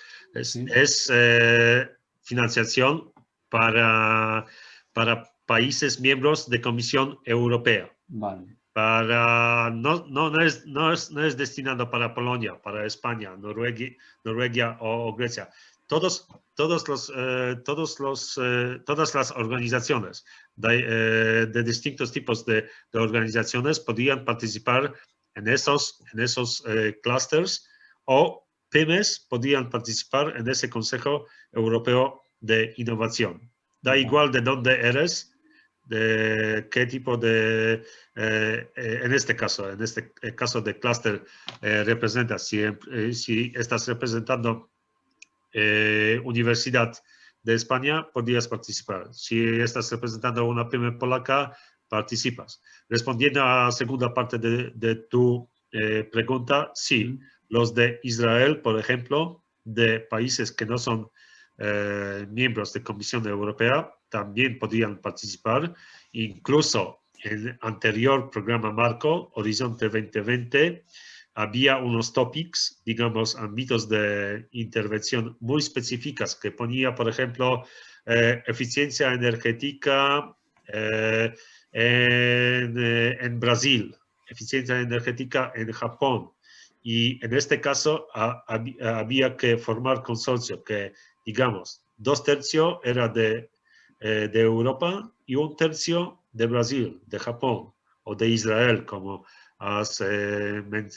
Sí, es financiación para países miembros de Comisión Europea. vale. No es destinado para Polonia, para España, Noruega o Grecia. Todas las organizaciones de distintos tipos de organizaciones podían participar en esos clusters, o pymes podían participar en ese Consejo Europeo de Innovación. Da Vale. igual de dónde eres, de qué tipo de, en este caso de clúster, representas. Si estás representando Universidad de España, podrías participar. Si estás representando una pyme polaca, participas. Respondiendo a la segunda parte de tu pregunta, sí, los de Israel, por ejemplo, de países que no son miembros de Comisión Europea, también podían participar. Incluso en el anterior programa marco, Horizonte 2020, había unos topics, digamos, ámbitos de intervención muy específicas que ponía, por ejemplo, eficiencia energética en Brasil, eficiencia energética en Japón. Y en este caso había que formar consorcio que, digamos, 2/3 era de Europa y 1/3 de Brasil, de Japón o de Israel, como has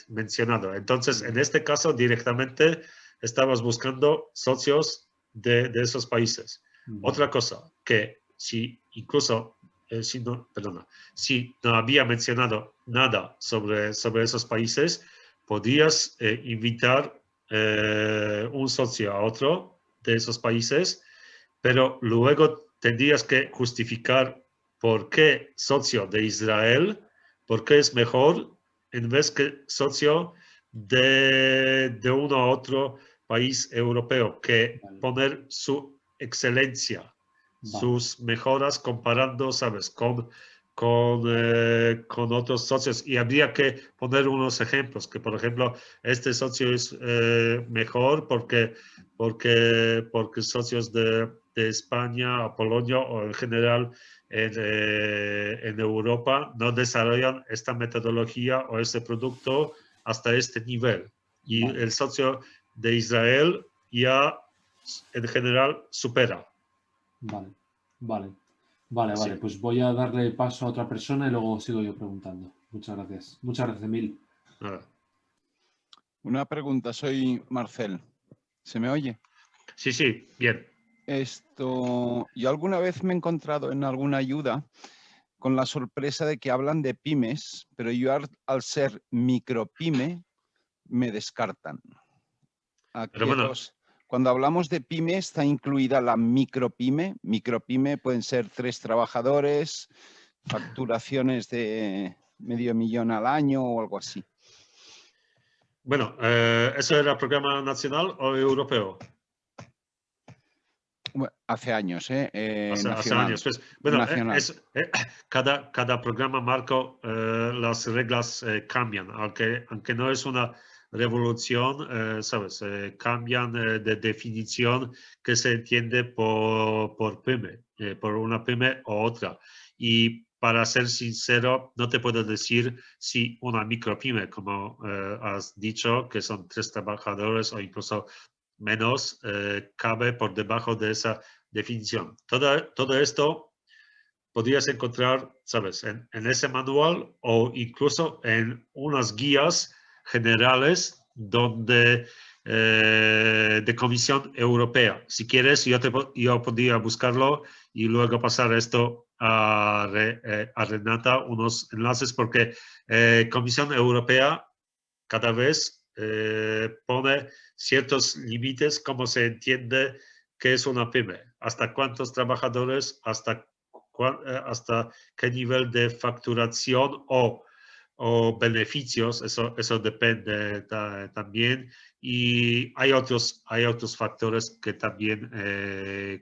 mencionado. Entonces, en este caso, directamente estamos buscando socios de esos países. Otra cosa, que si incluso, si no había mencionado nada sobre esos países, podías invitar un socio a otro de esos países, pero luego tendrías que justificar por qué socio de Israel, por qué es mejor en vez que socio de uno a otro país europeo, que Vale. poner su excelencia, Vale. sus mejoras comparando, ¿sabes?, con otros socios. Y habría que poner unos ejemplos, que por ejemplo, este socio es mejor porque socios de España, Polonia o en general en Europa no desarrollan esta metodología o este producto hasta este nivel. Y Vale. el socio de Israel ya en general supera. Vale, vale, vale, Sí. vale. Pues voy a darle paso a otra persona y luego sigo yo preguntando. Muchas gracias. Muchas gracias, Emil. Nada. Una pregunta, soy Marcel. ¿Se me oye? Sí, sí, bien. Yo alguna vez me he encontrado en alguna ayuda con la sorpresa de que hablan de pymes, pero yo al ser micropyme me descartan. Pero bueno, Cuando hablamos de pyme, está incluida la micropyme. Micropyme pueden ser 3 trabajadores, facturaciones de $500,000 al año o algo así. bueno, ¿eso era programa nacional o europeo? Bueno, hace años, Hace nacional. años. Pues, bueno, Nacional. cada programa marco, las reglas cambian, aunque no es una revolución, ¿sabes? Cambian de definición que se entiende por pyme, por una pyme o otra. Y para ser sincero, no te puedo decir si una micropyme, como has dicho, que son 3 trabajadores o incluso menos, cabe por debajo de esa definición. Todo esto podrías encontrar, ¿sabes?, en ese manual o incluso en unas guías generales de Comisión Europea. Si quieres, yo podría buscarlo y luego pasar esto a Renata, unos enlaces, porque Comisión Europea cada vez pone ciertos límites, como se entiende que es una pyme, hasta cuántos trabajadores, hasta hasta qué nivel de facturación o beneficios, eso depende también. Y hay otros factores que también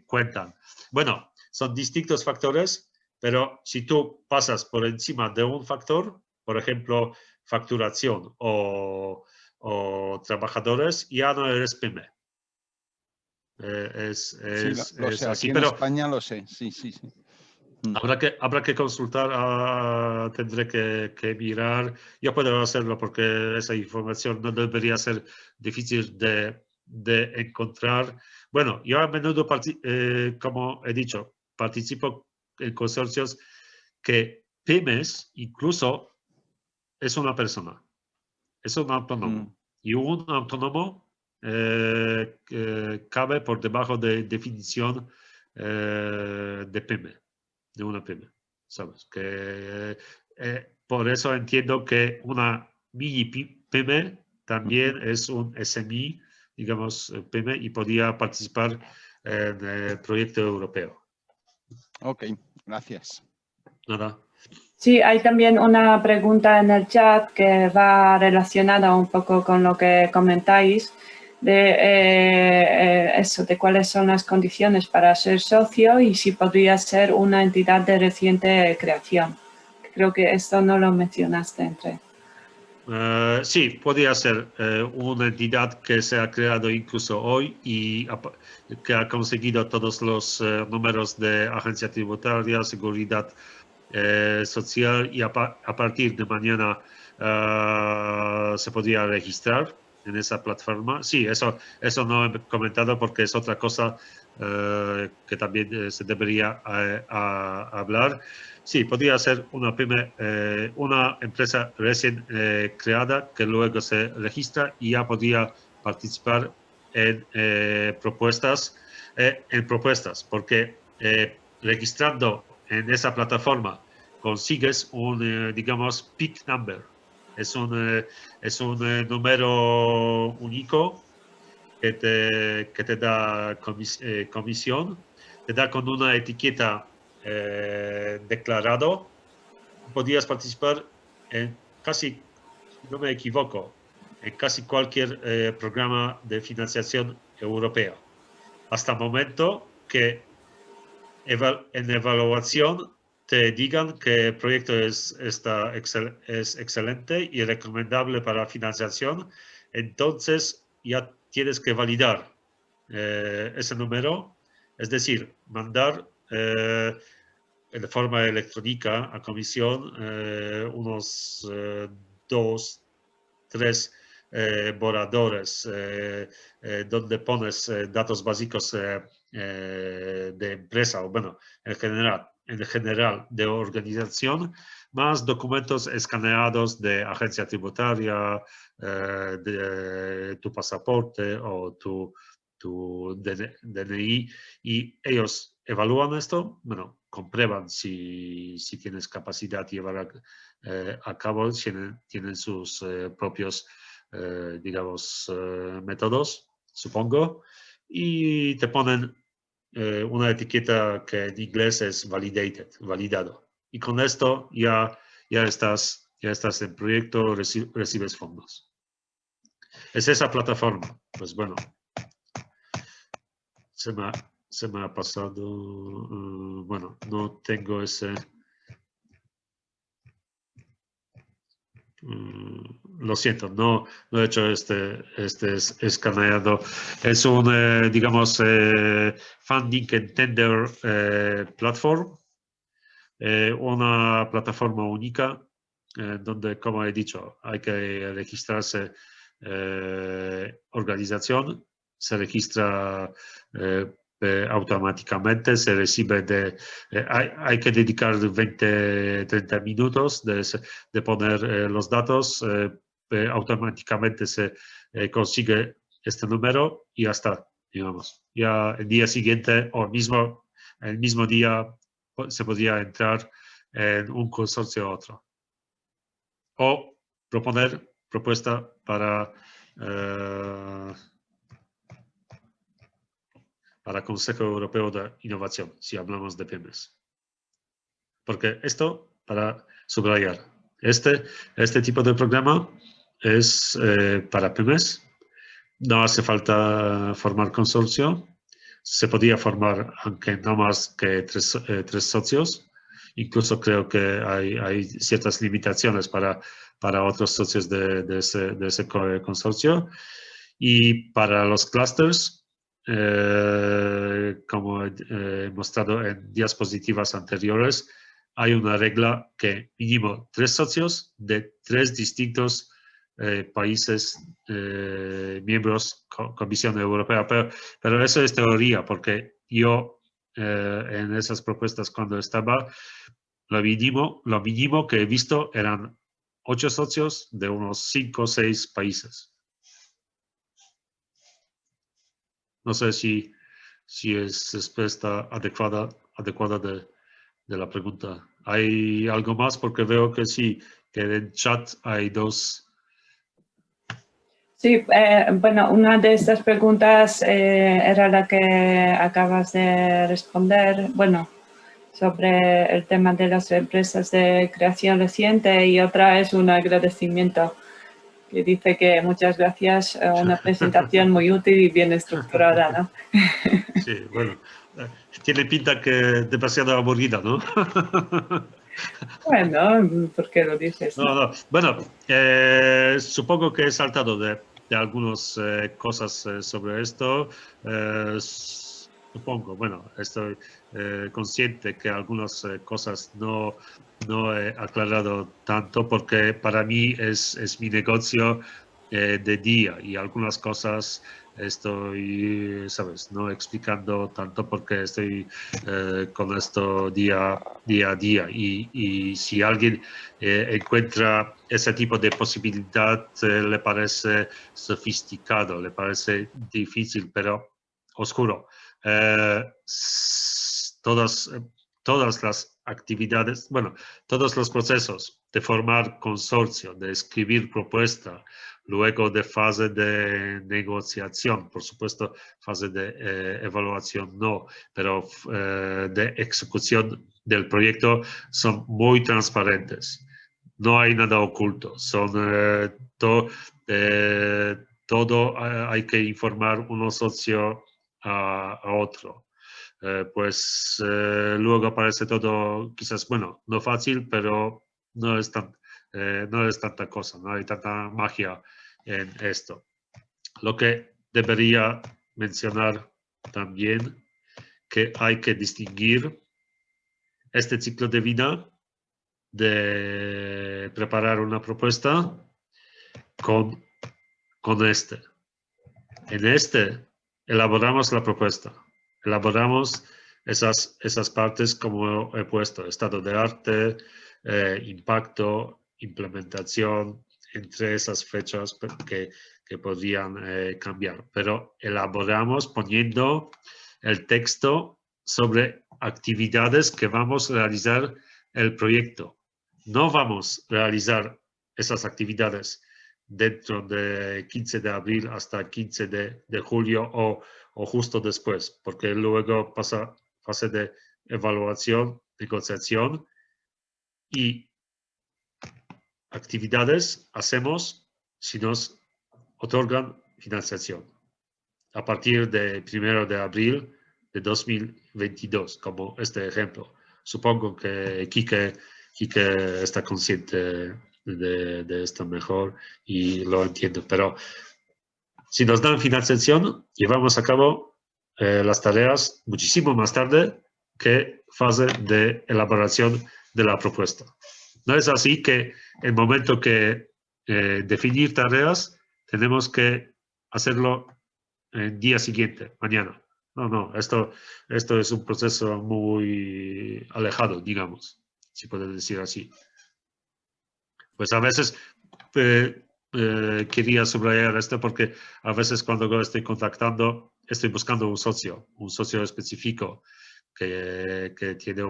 cuentan. Bueno, son distintos factores, pero si tú pasas por encima de un factor, por ejemplo, facturación o trabajadores, ya no eres pyme. Sí, lo sé, así, aquí en pero España lo sé, sí. habrá que consultar, tendré que mirar. Yo puedo hacerlo porque esa información no debería ser difícil de encontrar. Bueno, yo a menudo, como he dicho, participo en consorcios que pymes incluso es una persona, es un autónomo. Y un autónomo cabe por debajo de definición de pyme, de una pyme, ¿sabes? Por eso entiendo que una mini pyme también es un SMI, digamos, pyme, y podía participar en el proyecto europeo. Ok, gracias. Nada. Sí, hay también una pregunta en el chat que va relacionada un poco con lo que comentáis, de eso, de cuáles son las condiciones para ser socio y si podría ser una entidad de reciente creación. Creo que esto no lo mencionaste entre. Sí, podría ser una entidad que se ha creado incluso hoy y que ha conseguido todos los números de agencia tributaria, seguridad social, y a partir de mañana se podría registrar en esa plataforma. Sí, eso no he comentado porque es otra cosa que también se debería hablar. Sí, podría ser una pyme, una empresa recién creada que luego se registra y ya podría participar en propuestas, porque registrando en esa plataforma consigues un, digamos, PIC number. Es un número único que te da comisión, te da con una etiqueta declarado. Podías participar en casi, si no me equivoco, en casi cualquier programa de financiación europeo. Hasta el momento que en evaluación te digan que el proyecto es excelente y recomendable para financiación, entonces ya tienes que validar ese número, es decir, mandar de forma electrónica a comisión unos 2, 3 borradores donde pones datos básicos de empresa, o bueno, en general de organización, más documentos escaneados de agencia tributaria, de tu pasaporte o tu DNI, y ellos evalúan esto, bueno, comprueban si tienes capacidad de llevar a cabo, tienen sus propios, digamos, métodos, supongo, y te ponen una etiqueta que en inglés es validado. Y con esto ya estás en proyecto, recibes fondos. Es esa plataforma. Pues bueno, se me ha pasado. Bueno, no tengo ese. Lo siento, no he hecho este escaneado. Es un, digamos, Funding and Tender Platform, una plataforma única donde, como he dicho, hay que registrarse organización, se registra automáticamente, se recibe hay que dedicar 20-30 minutos de poner los datos, automáticamente se consigue este número y ya está, digamos. Ya el día siguiente o el mismo día se podría entrar en un consorcio u otro. O proponer propuesta para Consejo Europeo de Innovación, si hablamos de pymes. porque esto, para subrayar, este tipo de programa es para pymes. No hace falta formar consorcio. Se podía formar, aunque no más que tres socios. Incluso creo que hay ciertas limitaciones para otros socios de ese consorcio. Y para los clusters, como he mostrado en diapositivas anteriores, hay una regla que mínimo 3 socios de 3 distintos países miembros Comisión Europea. Pero eso es teoría, porque yo en esas propuestas cuando estaba, lo mínimo que he visto eran 8 socios de unos 5 o 6 países. No sé si es respuesta adecuada de la pregunta. ¿Hay algo más? Porque veo que sí, que en el chat hay 2. Sí, bueno, una de estas preguntas era la que acabas de responder, bueno, sobre el tema de las empresas de creación reciente, y otra es un agradecimiento que dice que muchas gracias, una presentación muy útil y bien estructurada, ¿no? Sí, bueno, tiene pinta que demasiado aburrida, ¿no? Bueno, ¿por qué lo dices? No. Bueno, supongo que he saltado de algunas cosas sobre esto. Supongo, bueno, estoy consciente que algunas cosas no he aclarado tanto porque para mí es mi negocio de día, y algunas cosas estoy, sabes, no explicando tanto porque estoy con esto día a día, y si alguien encuentra ese tipo de posibilidad, le parece sofisticado, le parece difícil, pero oscuro. Todas las actividades, bueno, todos los procesos de formar consorcio, de escribir propuesta, luego de fase de negociación, por supuesto, fase de evaluación no, pero de ejecución del proyecto, son muy transparentes. No hay nada oculto. Todo hay que informar uno socio a otro. Pues luego aparece todo, quizás, bueno, no fácil, pero no es tanta cosa, no hay tanta magia en esto. Lo que debería mencionar también, que hay que distinguir este ciclo de vida de preparar una propuesta con este. En este elaboramos la propuesta, elaboramos esas partes como he puesto: estado de arte, impacto, implementación, entre esas fechas que podrían cambiar. Pero elaboramos poniendo el texto sobre actividades que vamos a realizar el proyecto. No vamos a realizar esas actividades dentro de 15 de abril hasta 15 de julio o justo después, porque luego pasa fase de evaluación, negociación, y actividades hacemos si nos otorgan financiación a partir del 1 de abril de 2022, como este ejemplo. Supongo que Quique está consciente de esto mejor y lo entiendo, pero si nos dan financiación, llevamos a cabo las tareas muchísimo más tarde que fase de elaboración de la propuesta. No es así que el momento que definir tareas, tenemos que hacerlo el día siguiente, mañana. No, esto es un proceso muy alejado, digamos, si puedo decir así. Pues a veces quería subrayar esto porque a veces cuando estoy contactando, estoy buscando un socio específico que tiene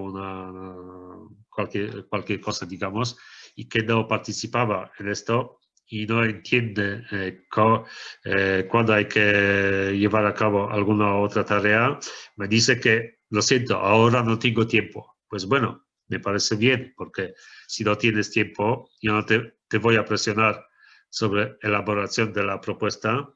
cualquier cosa, digamos, y que no participaba en esto y no entiende cuándo hay que llevar a cabo alguna otra tarea. Me dice que, lo siento, ahora no tengo tiempo. Pues bueno, me parece bien, porque si no tienes tiempo, yo no te voy a presionar sobre elaboración de la propuesta.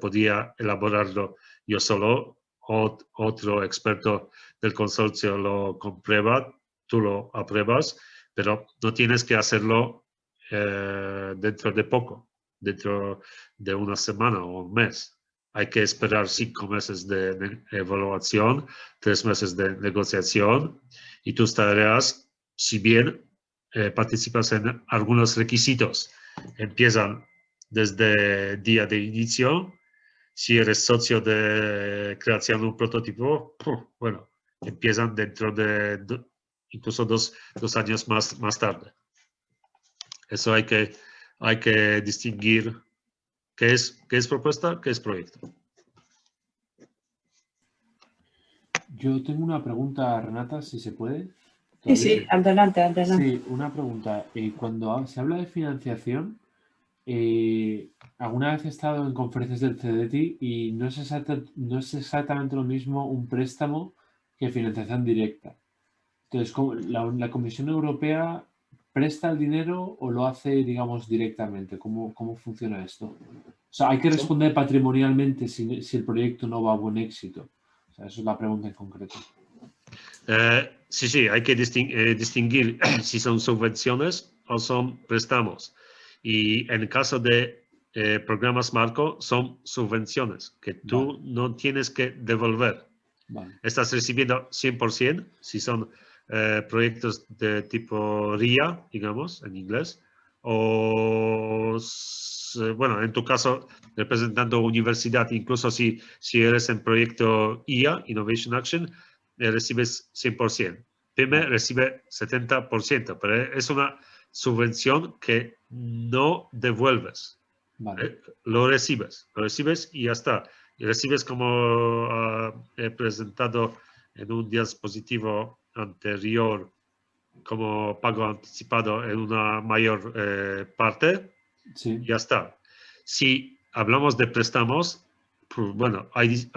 Podía elaborarlo yo solo, otro experto del consorcio lo comprueba, tú lo apruebas, pero no tienes que hacerlo dentro de poco, dentro de una semana o un mes. Hay que esperar 5 meses de evaluación, 3 meses de negociación, y tus tareas, si bien participas en algunos requisitos, empiezan desde el día de inicio. Si eres socio de creación de un prototipo, bueno, empiezan dentro de incluso dos años más tarde. Eso hay que distinguir qué es propuesta, qué es proyecto. Yo tengo una pregunta, Renata, si se puede. Sí, adelante. Sí, una pregunta. Cuando se habla de financiación, alguna vez he estado en conferencias del CDTI y no es exactamente lo mismo un préstamo que financiación directa. Entonces, ¿la Comisión Europea presta el dinero o lo hace, digamos, directamente? ¿Cómo funciona esto? O sea, ¿hay que responder patrimonialmente si el proyecto no va a buen éxito? O sea, esa es la pregunta en concreto. Sí, hay que distinguir si son subvenciones o son préstamos. Y en el caso de programas marco, son subvenciones que tú no tienes que devolver. Estás recibiendo 100% si son proyectos de tipo RIA, digamos, en inglés, o, bueno, en tu caso, representando universidad, incluso si eres en proyecto IA, Innovation Action, recibes 100%. PYME recibe 70%, pero es una subvención que no devuelves. Lo recibes y ya está. Y recibes, como he presentado en un diapositivo anterior, como pago anticipado en una mayor parte, ya está. Si hablamos de préstamos, pues bueno, hay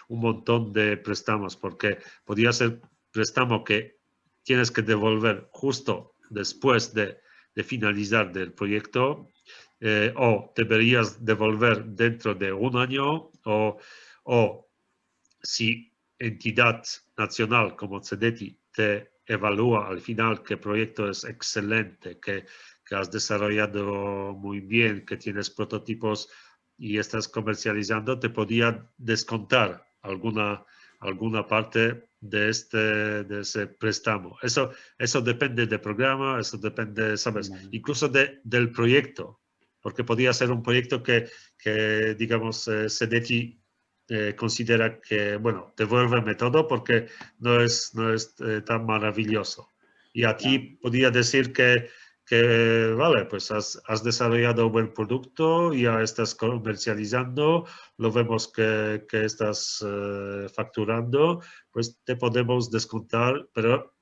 un montón de préstamos, porque podría ser préstamo que tienes que devolver justo después de finalizar del proyecto, o deberías devolver dentro de un año, o si entidad nacional como CDTI te evalúa al final que el proyecto es excelente, que has desarrollado muy bien, que tienes prototipos y estás comercializando, te podía descontar alguna parte de ese préstamo. Eso depende del programa, eso depende, ¿sabes? Incluso del proyecto, porque podría ser un proyecto que digamos, CDTI considera que, bueno, devuélveme todo porque no es tan maravilloso. Y a ti podría decir que vale, pues has desarrollado un buen producto, ya estás comercializando, lo vemos que estás facturando, pues te podemos descontar, pero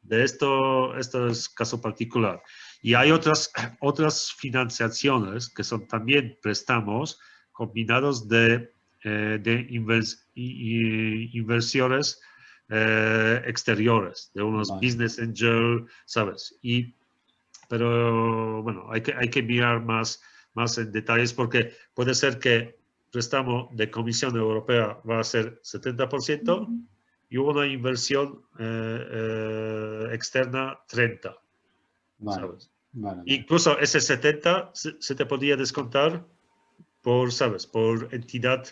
de esto es caso particular. Y hay otras financiaciones que son también préstamos combinados de inversiones exteriores, de unos business angel, ¿sabes? Pero bueno, hay que mirar más en detalles, porque puede ser que préstamo de Comisión Europea va a ser 70% y una inversión externa 30%, ¿sabes? Incluso ese 70 se te podría descontar por, ¿sabes? Por entidad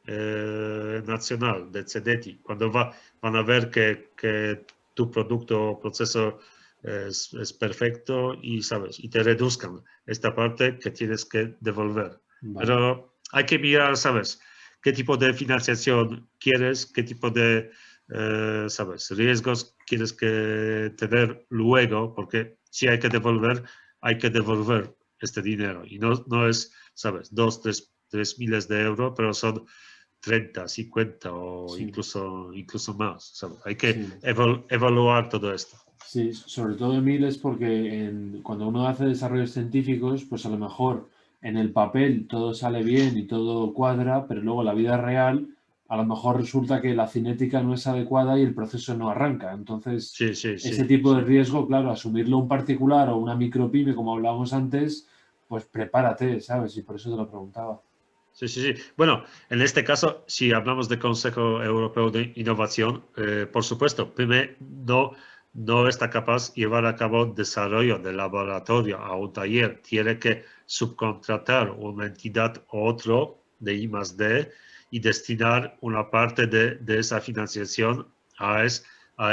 nacional de CDTI, cuando van a ver que tu producto o proceso es perfecto y, ¿sabes? Y te reduzcan esta parte que tienes que devolver. Pero hay que mirar, ¿sabes? ¿Qué tipo de financiación quieres? ¿Qué tipo de, ¿sabes? Riesgos quieres que tener luego? Porque si hay que devolver este dinero. Y no es, ¿sabes? 2, 3 miles de euros, pero son 30, 50 o incluso más, ¿sabes? Hay que evaluar todo esto. Sí, sobre todo, Emil, es porque cuando uno hace desarrollos científicos, pues a lo mejor en el papel todo sale bien y todo cuadra, pero luego en la vida real a lo mejor resulta que la cinética no es adecuada y el proceso no arranca. Entonces, Sí, ese tipo de riesgo, claro, asumirlo un particular o una micropyme, como hablábamos antes, pues prepárate, ¿sabes? Y por eso te lo preguntaba. Sí, sí, sí. Bueno, en este caso, si hablamos de Consejo Europeo de Innovación, por supuesto, PYME no está capaz de llevar a cabo desarrollo de laboratorio a un taller. Tiene que subcontratar una entidad u otro de I+D y destinar una parte de esa financiación a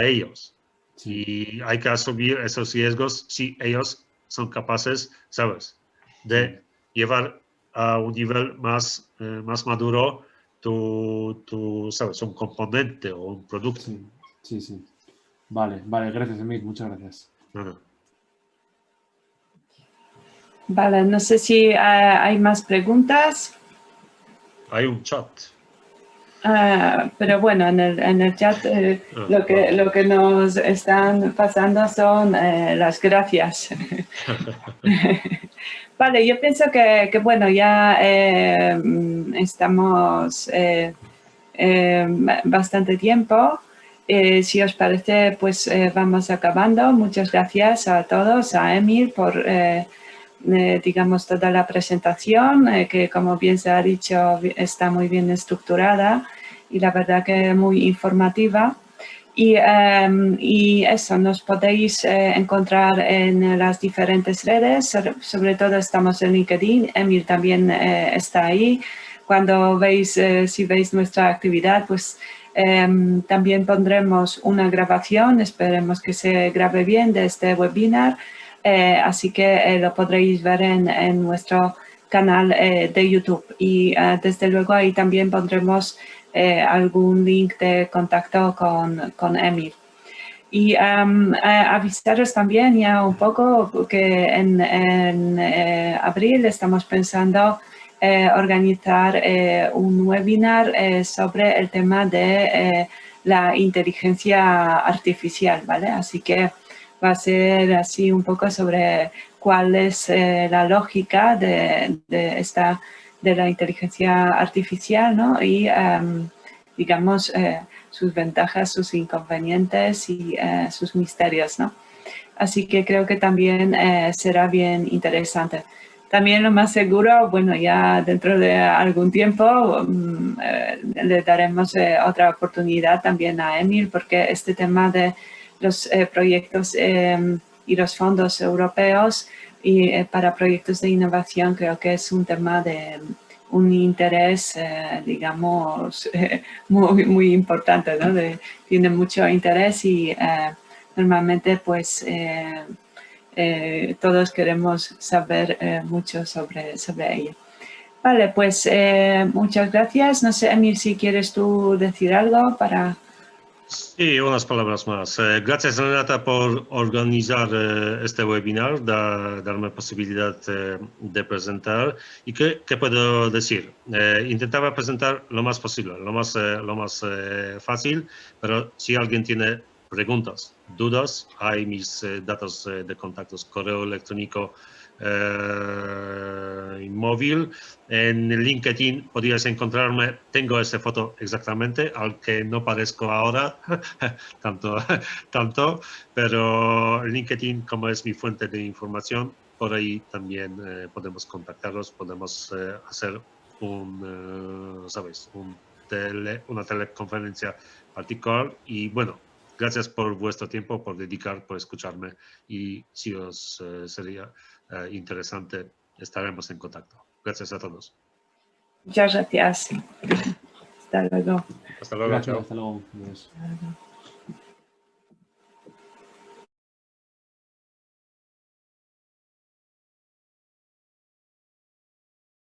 ellos. Sí. Y hay que asumir esos riesgos si ellos son capaces, ¿sabes?, de llevar a un nivel más maduro ¿sabes?, un componente o un producto. Sí, sí, sí. Vale, gracias, Emil, muchas gracias. No. Vale, no sé si hay más preguntas. Hay un chat. Pero bueno, en el chat lo que nos están pasando son las gracias. Vale, yo pienso que bueno, ya estamos bastante tiempo. Si os parece, pues vamos acabando. Muchas gracias a todos, a Emil por, digamos, toda la presentación, que como bien se ha dicho, está muy bien estructurada y la verdad que muy informativa. Y eso, nos podéis encontrar en las diferentes redes, sobre todo estamos en LinkedIn, Emil también está ahí. Cuando veis, si veis nuestra actividad, pues también pondremos una grabación, esperemos que se grabe bien de este webinar, así que lo podréis ver en nuestro canal de YouTube. Y desde luego ahí también pondremos algún link de contacto con Emil. Y avisaros también ya un poco que en abril estamos pensando organizar un webinar sobre el tema de la inteligencia artificial, ¿vale? Así que va a ser así un poco sobre cuál es la lógica de la inteligencia artificial, ¿no? Y, digamos, sus ventajas, sus inconvenientes y sus misterios, ¿no? Así que creo que también será bien interesante. También lo más seguro, bueno, ya dentro de algún tiempo le daremos otra oportunidad también a Emil, porque este tema de los proyectos y los fondos europeos y para proyectos de innovación creo que es un tema de un interés, digamos, muy importante, ¿no? Tiene mucho interés y normalmente, pues, todos queremos saber mucho sobre ello. Vale, pues muchas gracias. No sé, Emil, si quieres tú decir algo para... Sí, unas palabras más. Gracias, Renata, por organizar este webinar, darme posibilidad de presentar. ¿Y qué puedo decir? Intentaba presentar lo más posible, lo más fácil, pero si alguien tiene preguntas, dudas, hay mis datos de contactos, correo electrónico y móvil. En LinkedIn podrías encontrarme, tengo esa foto exactamente, aunque no parezco ahora tanto, pero LinkedIn, como es mi fuente de información, por ahí también podemos contactarlos, podemos hacer ¿sabes?, una teleconferencia particular. Y bueno, gracias por vuestro tiempo, por escucharme, y si os sería interesante, estaremos en contacto. Gracias a todos. Muchas gracias. Hasta luego. Hasta luego. Gracias, Chao. hasta luego. Adiós.